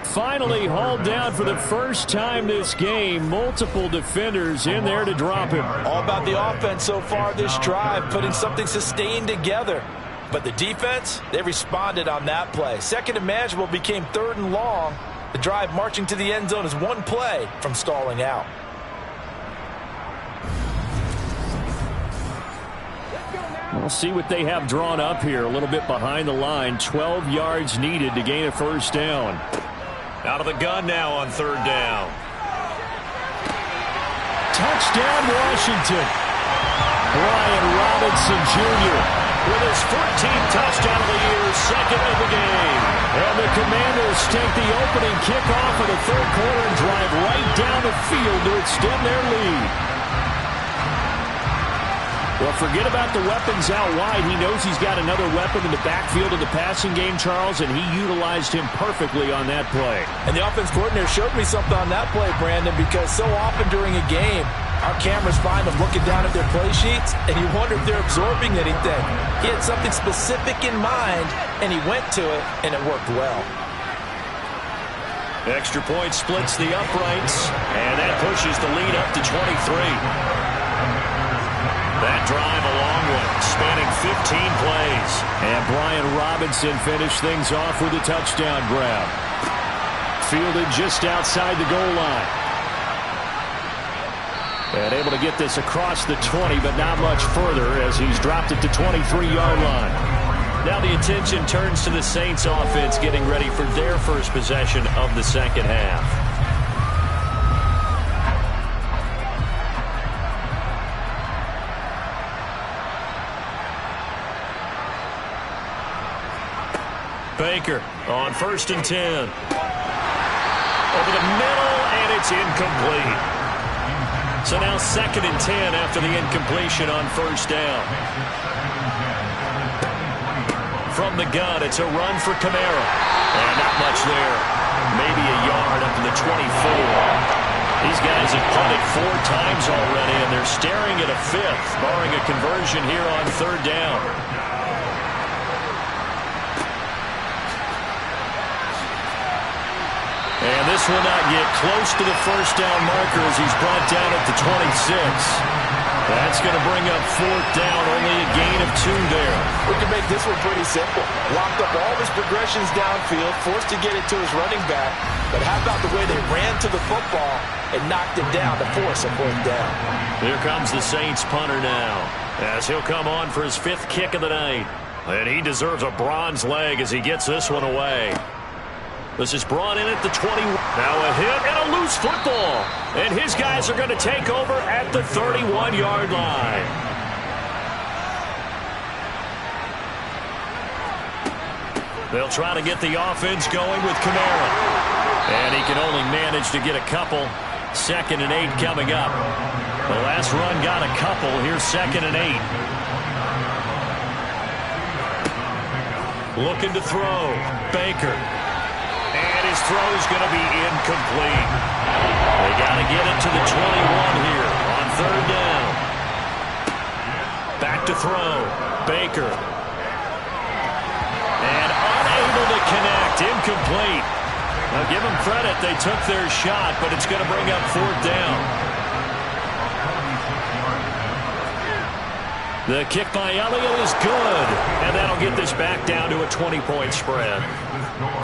Finally hauled down for the first time this game. Multiple defenders in there to drop him. All about the offense so far this drive, putting something sustained together. But the defense, they responded on that play. 2nd and manageable became 3rd and long. The drive marching to the end zone is 1 play from stalling out. We'll see what they have drawn up here. A little bit behind the line. 12 yards needed to gain a first down. Out of the gun now on third down. Touchdown, Washington. Brian Robinson Jr. with his 14th touchdown of the year, 2nd of the game. And the Commanders take the opening kickoff of the 3rd quarter and drive right down the field to extend their lead. Well, forget about the weapons out wide. He knows he's got another weapon in the backfield of the passing game, Charles, and he utilized him perfectly on that play. And the offense coordinator showed me something on that play, Brandon, because so often during a game, our cameras find them looking down at their play sheets, and you wonder if they're absorbing anything. He had something specific in mind, and he went to it, and it worked well. Extra point splits the uprights, and that pushes the lead up to 23. That drive a long one, spanning 15 plays. And Brian Robinson finished things off with a touchdown grab. Fielded just outside the goal line. And able to get this across the 20, but not much further as he's dropped it to 23-yard line. Now the attention turns to the Saints offense getting ready for their first possession of the second half. Baker on 1st and 10. Over the middle, and It's incomplete. So now 2nd and 10 after the incompletion on first down. From the gun, it's a run for Kamara. And not much there. Maybe a yard up to the 24. These guys have punted 4 times already, and they're staring at a 5th, barring a conversion here on 3rd down. And this will not get close to the first down marker as he's brought down at the 26. That's going to bring up 4th down, only a gain of 2 there. We can make this one pretty simple. Locked up all his progressions downfield, forced to get it to his running back. But how about the way they ran to the football and knocked it down to force a 4th down? Here comes the Saints punter now, as he'll come on for his 5th kick of the night. And he deserves a bronze leg as he gets this one away. This is brought in at the 20. Now a hit and a loose football. And his guys are going to take over at the 31-yard line. They'll try to get the offense going with Kamara. And he can only manage to get a couple. 2nd and 8 coming up. The last run got a couple. Here's 2nd and 8. Looking to throw. Baker. And his throw is going to be incomplete. They got to get it to the 21 here on 3rd down. Back to throw. Baker. And unable to connect. Incomplete. Now give them credit. They took their shot, but it's going to bring up 4th down. The kick by Elliott is good. And that'll get this back down to a 20-point spread.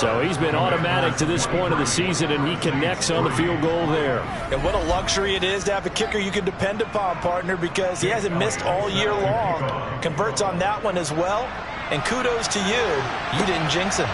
So he's been automatic to this point of the season, and he connects on the field goal there. And what a luxury it is to have a kicker you can depend upon, partner, because he hasn't missed all year long. Converts on that one as well. And kudos to you. You didn't jinx him.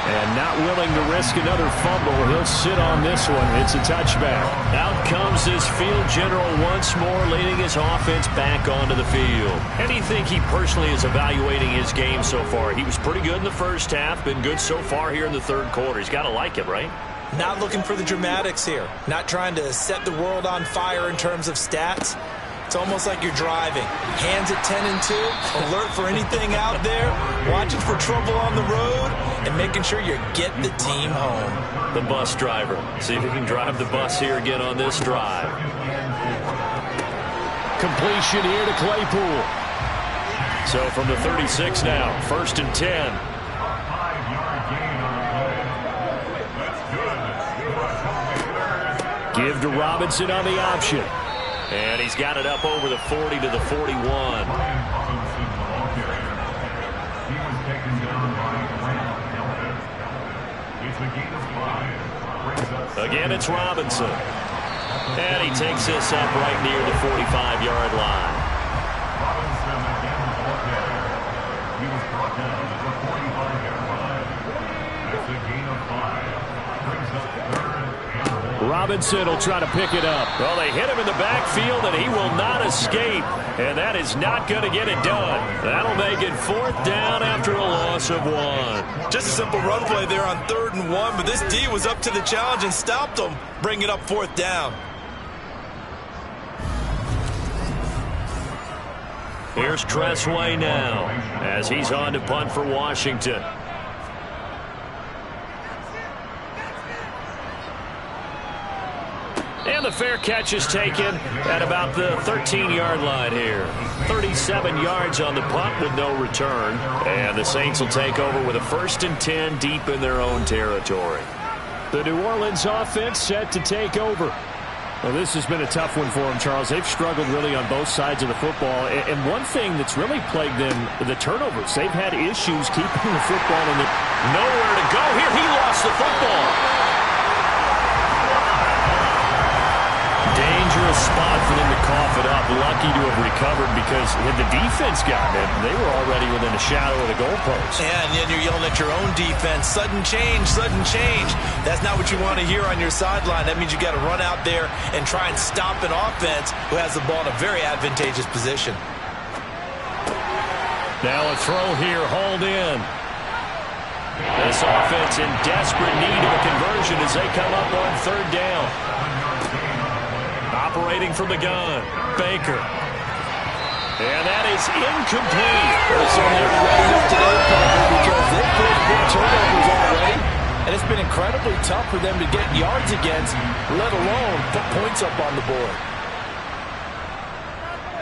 And not willing to risk another fumble. He'll sit on this one. It's a touchback. Out comes his field general once more, leading his offense back onto the field. And you think he personally is evaluating his game so far? He was pretty good in the first half, been good so far here in the 3rd quarter. He's got to like it, right? Not looking for the dramatics here. Not trying to set the world on fire in terms of stats. It's almost like you're driving. Hands at 10 and 2, alert for anything out there, watching for trouble on the road, and making sure you get the team home. The bus driver. See if he can drive the bus here again on this drive. Completion here to Claypool. So from the 36 now, 1st and 10. Give to Robinson on the option. And he's got it up over the 40 to the 41. Again, it's Robinson. And he takes this up right near the 45-yard line. He was brought down at the 45-yard line. That's a gain of 5. Brings up 3rd and Robinson will try to pick it up. Well, they hit him in the backfield, and he will not escape. And that is not going to get it done. That'll make it 4th down after a loss of 1. Just a simple run play there on 3rd and 1, but this D was up to the challenge and stopped him, bringing up 4th down. Here's Tressway now as he's on to punt for Washington. And the fair catch is taken at about the 13-yard line here. 37 yards on the punt with no return. And the Saints will take over with a 1st and 10 deep in their own territory. The New Orleans offense set to take over. Well, this has been a tough one for them, Charles. They've struggled really on both sides of the football. And one thing that's really plagued them, the turnovers. They've had issues keeping the football in the... Nowhere to go here. He lost the football. Dangerous spot for them to cough it up. Lucky to have recovered because had the defense gotten it, they were already within a shadow of the goalpost. Yeah, and then you're yelling at your own defense. Sudden change, sudden change. That's not what you want to hear on your sideline. That means you got to run out there and try and stop an offense who has the ball in a very advantageous position. Now a throw here, hauled in. This This offense in desperate need of a conversion as they come up on third down. Operating from the gun, Baker. And that is incomplete. So they're ready up today, Parker, because they've forced more turnovers already, and it's been incredibly tough for them to get yards against, let alone put points up on the board.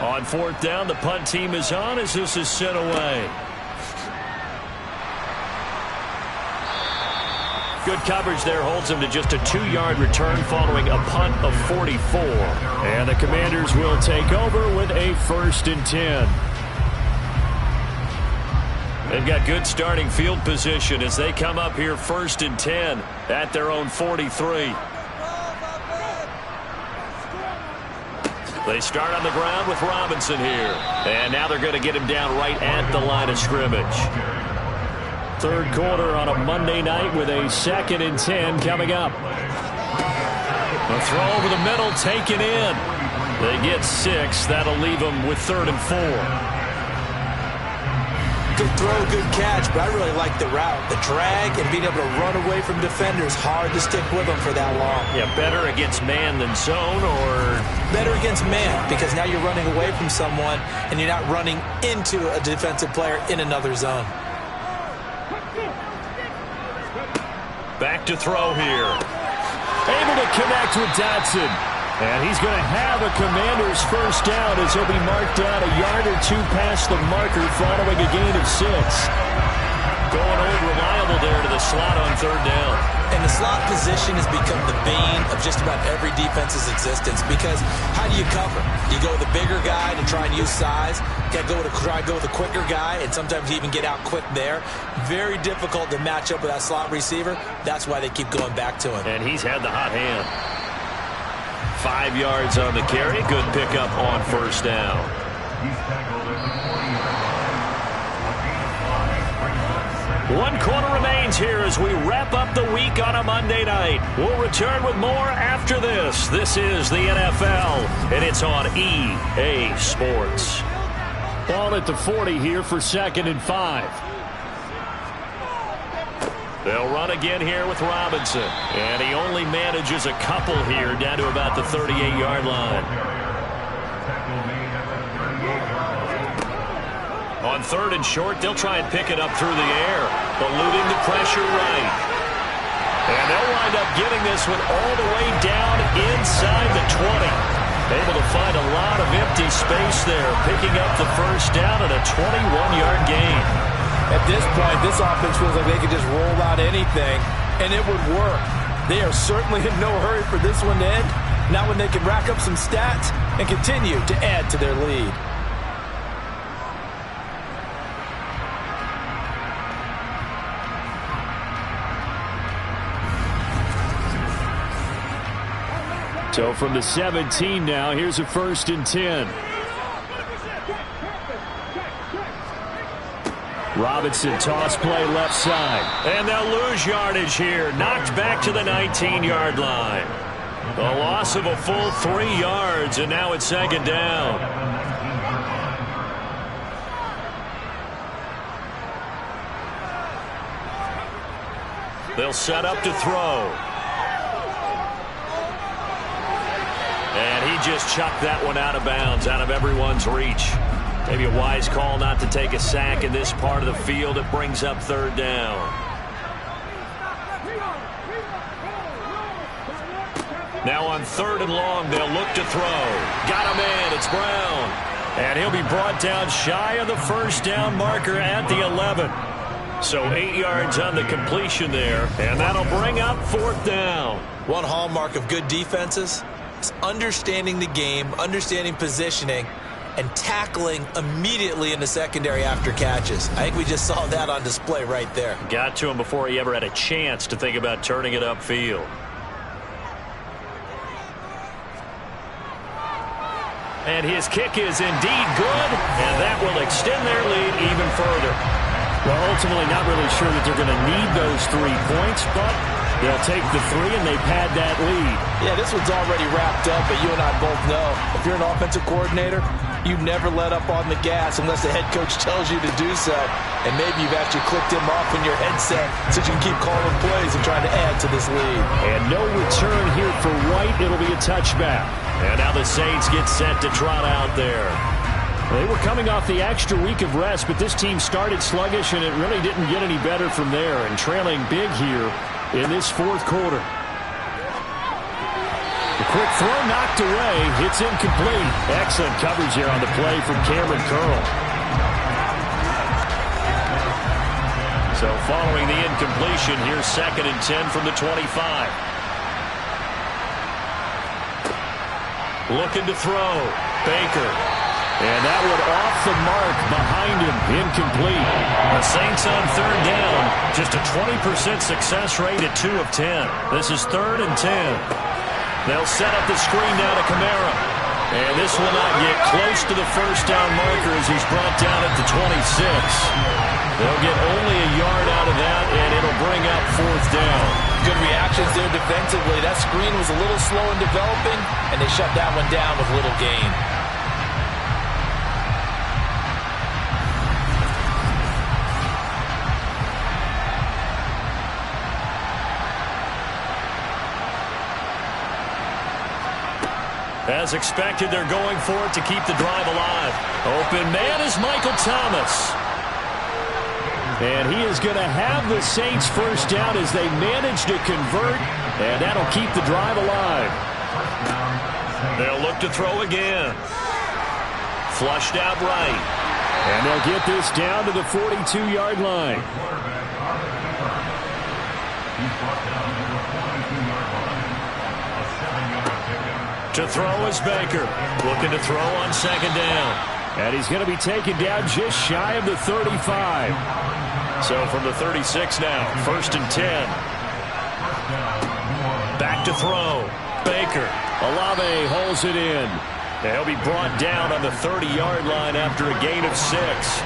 On fourth down, the punt team is on as this is sent away. Good coverage there holds them to just a 2-yard return following a punt of 44. And the Commanders will take over with a 1st and 10. They've got good starting field position as they come up here 1st and 10 at their own 43. They start on the ground with Robinson here. And now they're going to get him down right at the line of scrimmage. Third quarter on a Monday night with a 2nd and 10 coming up. A throw over the middle taken in. They get 6. That'll leave them with 3rd and 4. Good throw, good catch, but I really like the route. The drag and being able to run away from defenders, hard to stick with them for that long. Yeah, better against man than zone, or? Better against man, because now you're running away from someone and you're not running into a defensive player in another zone. Back to throw here. Able to connect with Dotson. And he's going to have a Commander's 1st down as he'll be marked down a yard or 2 past the marker following a gain of 6. Going old reliable there to the slot on 3rd down. And the slot position has become the bane of just about every defense's existence, because how do you cover? You go with the bigger guy to try and use size. You got to try to go with the quicker guy, and sometimes you even get out quick there. Very difficult to match up with that slot receiver. That's why they keep going back to him. And he's had the hot hand. 5 yards on the carry. Good pickup on 1st down. He's tackled at the 40-yard line. 1 quarter remains here as we wrap up the week on a Monday night. We'll return with more after this. This is the NFL, and it's on EA Sports. Ball at the 40 here for 2nd and 5. They'll run again here with Robinson. And he only manages a couple here down to about the 38-yard line. On 3rd and short, they'll try and pick it up through the air, eluding the pressure right. And they'll wind up getting this one all the way down inside the 20. Able to find a lot of empty space there, picking up the 1st down and a 21-yard gain. At this point, this offense feels like they could just roll out anything, and it would work. They are certainly in no hurry for this one to end. Not when they can rack up some stats and continue to add to their lead. So from the 17 now, here's a 1st and 10. Robinson toss play left side. And they'll lose yardage here. Knocked back to the 19-yard line. A loss of a full 3 yards, and now it's 2nd down. They'll set up to throw. And he just chucked that one out of bounds, out of everyone's reach. Maybe a wise call not to take a sack in this part of the field. It brings up 3rd down. Now on 3rd and long, they'll look to throw. Got him in. It's Brown. And he'll be brought down shy of the 1st down marker at the 11. So 8 yards on the completion there. And that'll bring up 4th down. One hallmark of good defenses is understanding the game, understanding positioning, and tackling immediately in the secondary after catches. I think we just saw that on display right there. Got to him before he ever had a chance to think about turning it upfield. And his kick is indeed good, and that will extend their lead even further. Well, ultimately not really sure that they're going to need those 3 points, but they'll take the 3 and they pad that lead. Yeah, this one's already wrapped up, but you and I both know if you're an offensive coordinator, You never let up on the gas unless the head coach tells you to do so. And maybe you've actually clicked him off in your headset so you can keep calling plays and trying to add to this lead. And no return here for White. It'll be a touchback. And now the Saints get set to trot out there. They were coming off the extra week of rest, but this team started sluggish, and it really didn't get any better from there. And trailing big here in this fourth quarter. The quick throw knocked away. It's incomplete. Excellent coverage here on the play from Cameron Curl. So following the incompletion, here's 2nd and 10 from the 25. Looking to throw. Baker. And that one off the mark behind him. Incomplete. The Saints on 3rd down. Just a 20% success rate at 2 of 10. This is 3rd and 10. They'll set up the screen now to Kamara. And this will not get close to the first down marker as he's brought down at the 26. They'll get only a yard out of that, and it'll bring up 4th down. Good reactions there defensively. That screen was a little slow in developing, and they shut that one down with little gain. As expected, they're going for it to keep the drive alive. Open man is Michael Thomas. And he is going to have the Saints first down as they manage to convert, and that'll keep the drive alive. They'll look to throw again. Flushed out right. And they'll get this down to the 42-yard line. To throw is Baker. Looking to throw on 2nd down. And he's going to be taken down just shy of the 35. So from the 36 now, 1st and 10. Back to throw. Baker. Olave holds it in. And he'll be brought down on the 30-yard line after a gain of 6.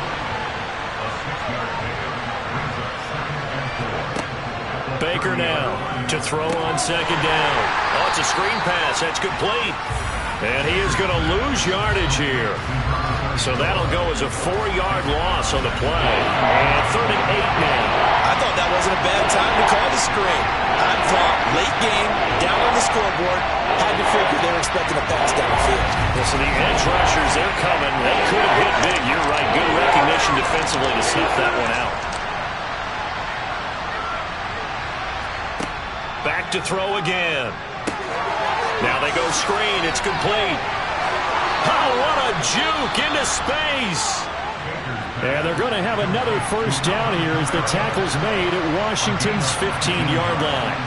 Baker now to throw on 2nd down. Oh, it's a screen pass. That's complete. And he is going to lose yardage here. So that'll go as a 4-yard loss on the play. And 3rd and 8 now. I thought that wasn't a bad time to call the screen. I thought late game, down on the scoreboard, had to figure they were expecting a pass down the field. Well, so the edge rushers, they're coming. They could have hit big. You're right. Good recognition defensively to sniff that one out. Back to throw again. Now they go screen. It's complete. Oh, what a juke into space. And they're going to have another first down here as the tackle's made at Washington's 15-yard line.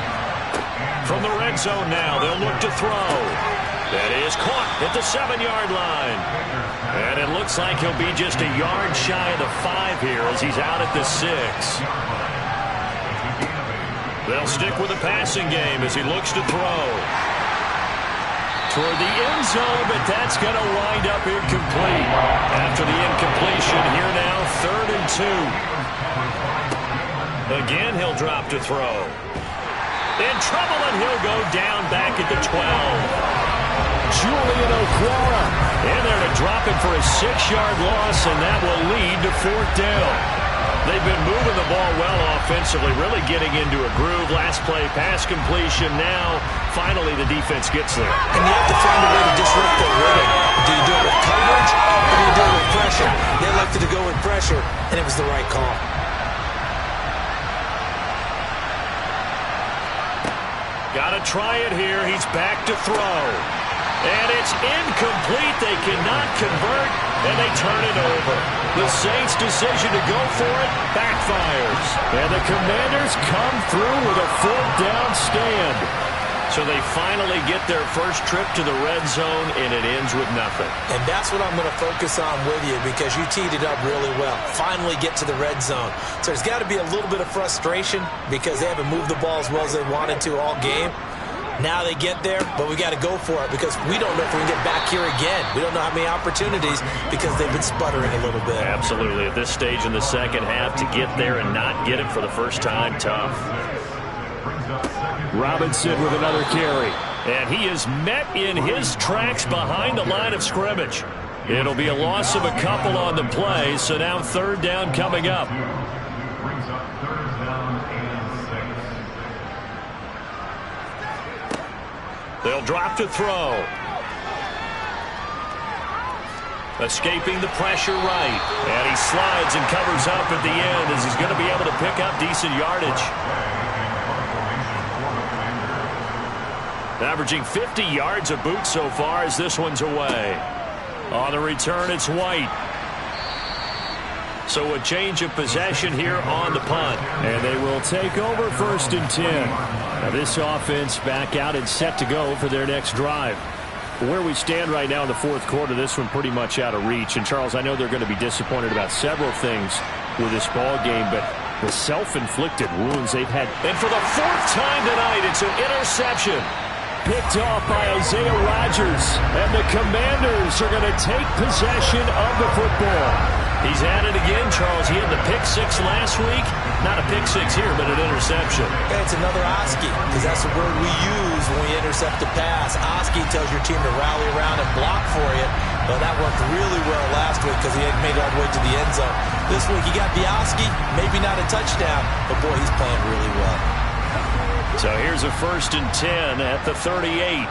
From the red zone now, they'll look to throw. That is caught at the 7-yard line. And it looks like he'll be just a yard shy of the 5 here as he's out at the 6. They'll stick with the passing game as he looks to throw. Toward the end zone, but that's going to wind up incomplete. After the incompletion, here now, 3rd and 2. Again, he'll drop to throw. In trouble, and he'll go down back at the 12. Julian Okwara in there to drop it for a 6-yard loss, and that will lead to 4th down. They've been moving the ball well offensively, really getting into a groove. Last play, pass completion. Now, finally, the defense gets there. And you have to find a way to disrupt their rhythm. Do you do it with coverage, or do you do it with pressure? They elected to go with pressure, and it was the right call. Got to try it here. He's back to throw. And it's incomplete. They cannot convert, and they turn it over. The Saints' decision to go for it backfires. And the Commanders come through with a 4th down stand. So they finally get their first trip to the red zone, and it ends with nothing. And that's what I'm going to focus on with you because you teed it up really well. Finally get to the red zone. So there's got to be a little bit of frustration because they haven't moved the ball as well as they wanted to all game. Now they get there, but we got to go for it because we don't know if we can get back here again. We don't know how many opportunities because they've been sputtering a little bit. Absolutely. At this stage in the second half, to get there and not get it for the first time, tough. Robinson with another carry. And he is met in his tracks behind the line of scrimmage. It'll be a loss of a couple on the play, so now third down coming up. Brings up third down and 6. They'll drop to throw. Escaping the pressure right. And he slides and covers up at the end as he's going to be able to pick up decent yardage. Averaging 50 yards a boot so far as this one's away. On the return, it's White. So a change of possession here on the punt. And they will take over 1st and 10. Now this offense back out and set to go for their next drive. Where we stand right now in the 4th quarter, this one pretty much out of reach. And, Charles, I know they're going to be disappointed about several things with this ball game, but the self-inflicted wounds they've had. And for the 4th time tonight, it's an interception. Picked off by Isaiah Rodgers. And the Commanders are going to take possession of the football. He's at it again, Charles. He had the pick 6 last week. Not a pick 6 here, but an interception. Hey, it's another Oski, because that's the word we use when we intercept the pass. Oski tells your team to rally around and block for you. Well, that worked really well last week because he had made it all the way to the end zone. This week he got the Oski, maybe not a touchdown, but boy, he's playing really well. So here's a 1st and 10 at the 38.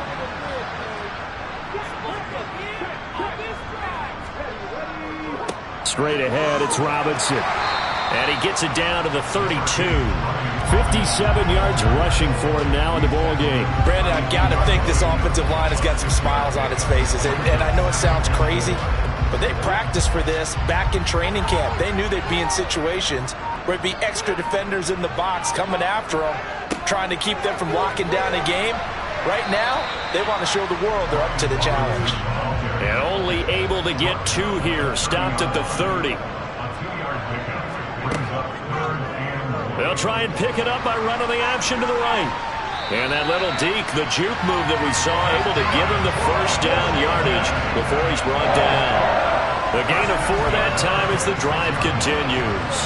Straight ahead, it's Robinson. And he gets it down to the 32. 57 yards rushing for him now in the ball game. Brandon, I've got to think this offensive line has got some smiles on its faces. And I know it sounds crazy, but they practiced for this back in training camp. They knew they'd be in situations where it'd be extra defenders in the box coming after them, trying to keep them from locking down a game. Right now, they want to show the world they're up to the challenge. And only able to get 2 here. Stopped at the 30. They'll try and pick it up by running the option to the right. And that little deke, the juke move that we saw, able to give him the 1st down yardage before he's brought down. The gain of 4 that time as the drive continues.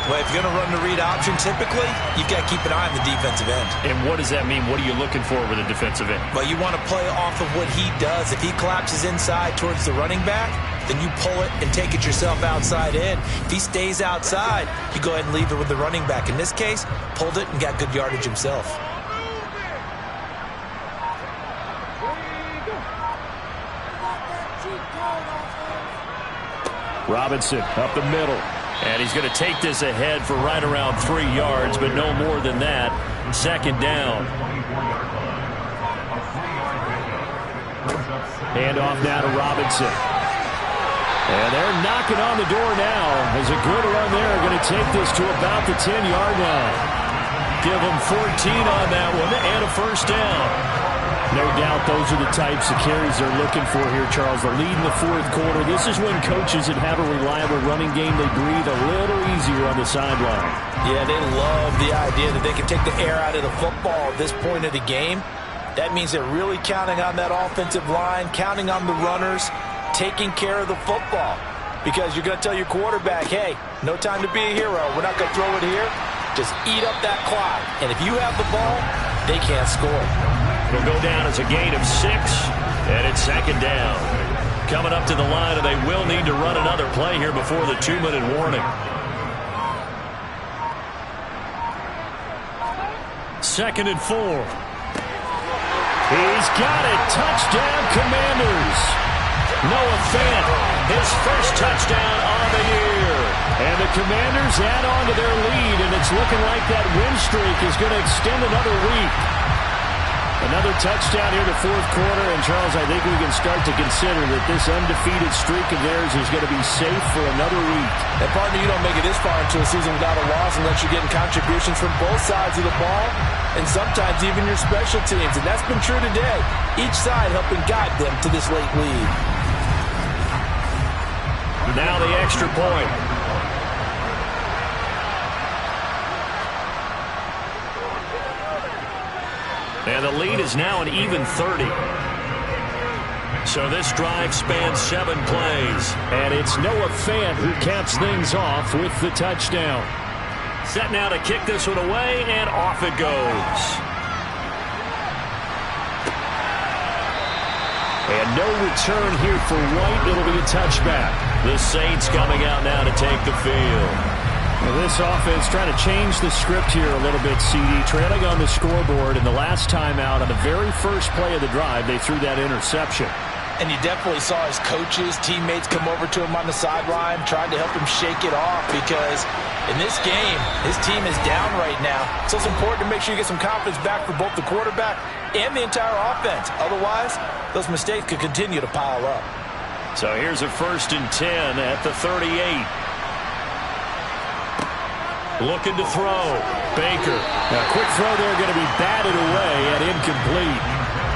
Well, if you're going to run the read option, typically, you've got to keep an eye on the defensive end. And what does that mean? What are you looking for with a defensive end? Well, you want to play off of what he does. If he collapses inside towards the running back, then you pull it and take it yourself outside in. If he stays outside, you go ahead and leave it with the running back. In this case, pulled it and got good yardage himself. Robinson up the middle. And he's going to take this ahead for right around 3 yards, but no more than that. 2nd down. Hand off now to Robinson. And they're knocking on the door now as a good run there. Going to take this to about the 10-yard line. Give them 14 on that one and a 1st down. No doubt those are the types of carries they're looking for here, Charles. The lead in the 4th quarter. This is when coaches that have a reliable running game, they breathe a little easier on the sideline. Yeah, they love the idea that they can take the air out of the football at this point of the game. That means they're really counting on that offensive line, counting on the runners, taking care of the football. Because you're going to tell your quarterback, hey, no time to be a hero. We're not going to throw it here. Just eat up that clock. And if you have the ball, they can't score. It'll go down as a gain of 6, and it's 2nd down. Coming up to the line, and they will need to run another play here before the 2-minute warning. 2nd and 4. He's got it. Touchdown, Commanders. Noah Fant, his first touchdown on the year. And the Commanders add on to their lead, and it's looking like that win streak is going to extend another week. Another touchdown here in the 4th quarter, and Charles, I think we can start to consider that this undefeated streak of theirs is going to be safe for another week. And partner, you don't make it this far into a season without a loss unless you're getting contributions from both sides of the ball, and sometimes even your special teams, and that's been true today. Each side helping guide them to this late lead. Now the extra point. And the lead is now an even 30. So this drive spans 7 plays. And it's Noah Fant who caps things off with the touchdown. Set now to kick this one away, and off it goes. And no return here for White. It'll be a touchback. The Saints coming out now to take the field. Well, this offense trying to change the script here a little bit, CD. Trailing on the scoreboard, and the last time out on the very first play of the drive, they threw that interception. And you definitely saw his coaches, teammates come over to him on the sideline, trying to help him shake it off, because in this game, his team is down right now. So it's important to make sure you get some confidence back for both the quarterback and the entire offense. Otherwise, those mistakes could continue to pile up. So here's a 1st and 10 at the 38. Looking to throw. Baker. A quick throw there, going to be batted away and incomplete.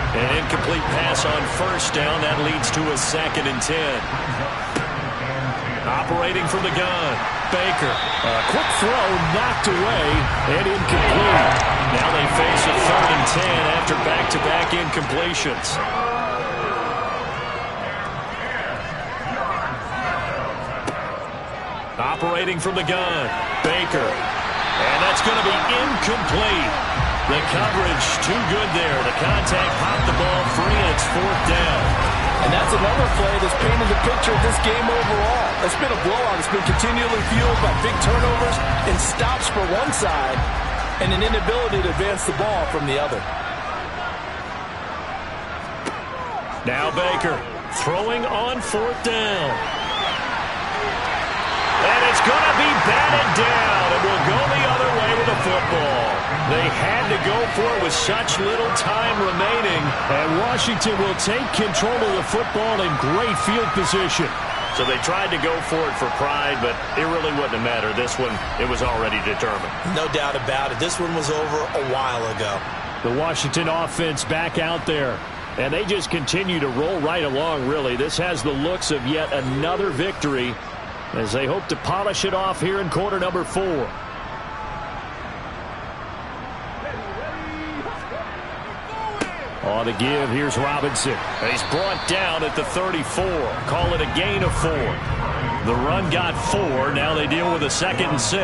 An incomplete pass on 1st down. That leads to a 2nd and 10. Operating from the gun. Baker. A quick throw knocked away and incomplete. Now they face a 3rd and 10 after back-to-back incompletions. Operating from the gun. Baker. And that's going to be incomplete. The coverage too good there. The contact popped the ball free, and it's 4th down. And that's another play that's painted the picture of this game overall. It's been a blowout. It's been continually fueled by big turnovers and stops for one side and an inability to advance the ball from the other. Now Baker throwing on 4th down. And it's going to be batted down, and will go the other way with the football. They had to go for it with such little time remaining. And Washington will take control of the football in great field position. So they tried to go for it for pride, but it really wouldn't have mattered. This one, it was already determined. No doubt about it. This one was over a while ago. The Washington offense back out there. And they just continue to roll right along, really. This has the looks of yet another victory as they hope to polish it off here in quarter number 4. On the give, here's Robinson. He's brought down at the 34. Call it a gain of 4. The run got 4. Now they deal with a 2nd and 6.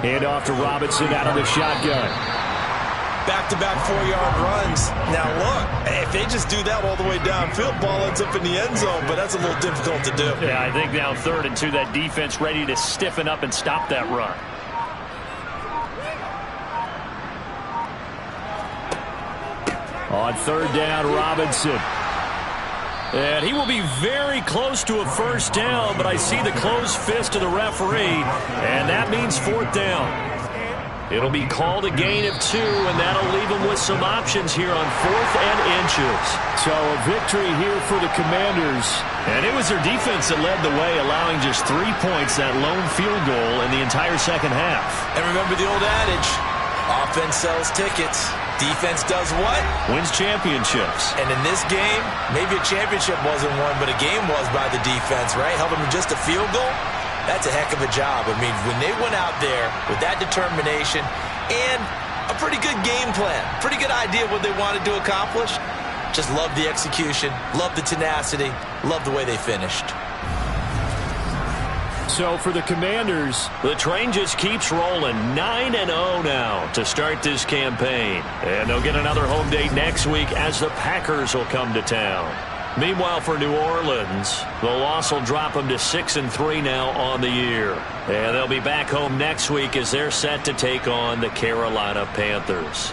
Hand off to Robinson out of the shotgun. Back-to-back 4-yard runs. Now look, if they just do that all the way downfield, ball ends up in the end zone, but that's a little difficult to do. Yeah, I think now 3rd and 2, that defense ready to stiffen up and stop that run. On 3rd down, Robinson. And he will be very close to a 1st down, but I see the closed fist of the referee, and that means 4th down. It'll be called a gain of 2, and that'll leave them with some options here on 4th and inches. So a victory here for the Commanders. And it was their defense that led the way, allowing just 3 points, that lone field goal in the entire second half. And remember the old adage, offense sells tickets. Defense does what? Wins championships. And in this game, maybe a championship wasn't won, but a game was by the defense, right? Held them to just a field goal. That's a heck of a job. I mean, when they went out there with that determination and a pretty good game plan, pretty good idea of what they wanted to accomplish, just love the execution, love the tenacity, love the way they finished. So for the Commanders, the train just keeps rolling. 9-0 now to start this campaign. And they'll get another home date next week as the Packers will come to town. Meanwhile, for New Orleans, the loss will drop them to 6-3 now on the year. And they'll be back home next week as they're set to take on the Carolina Panthers.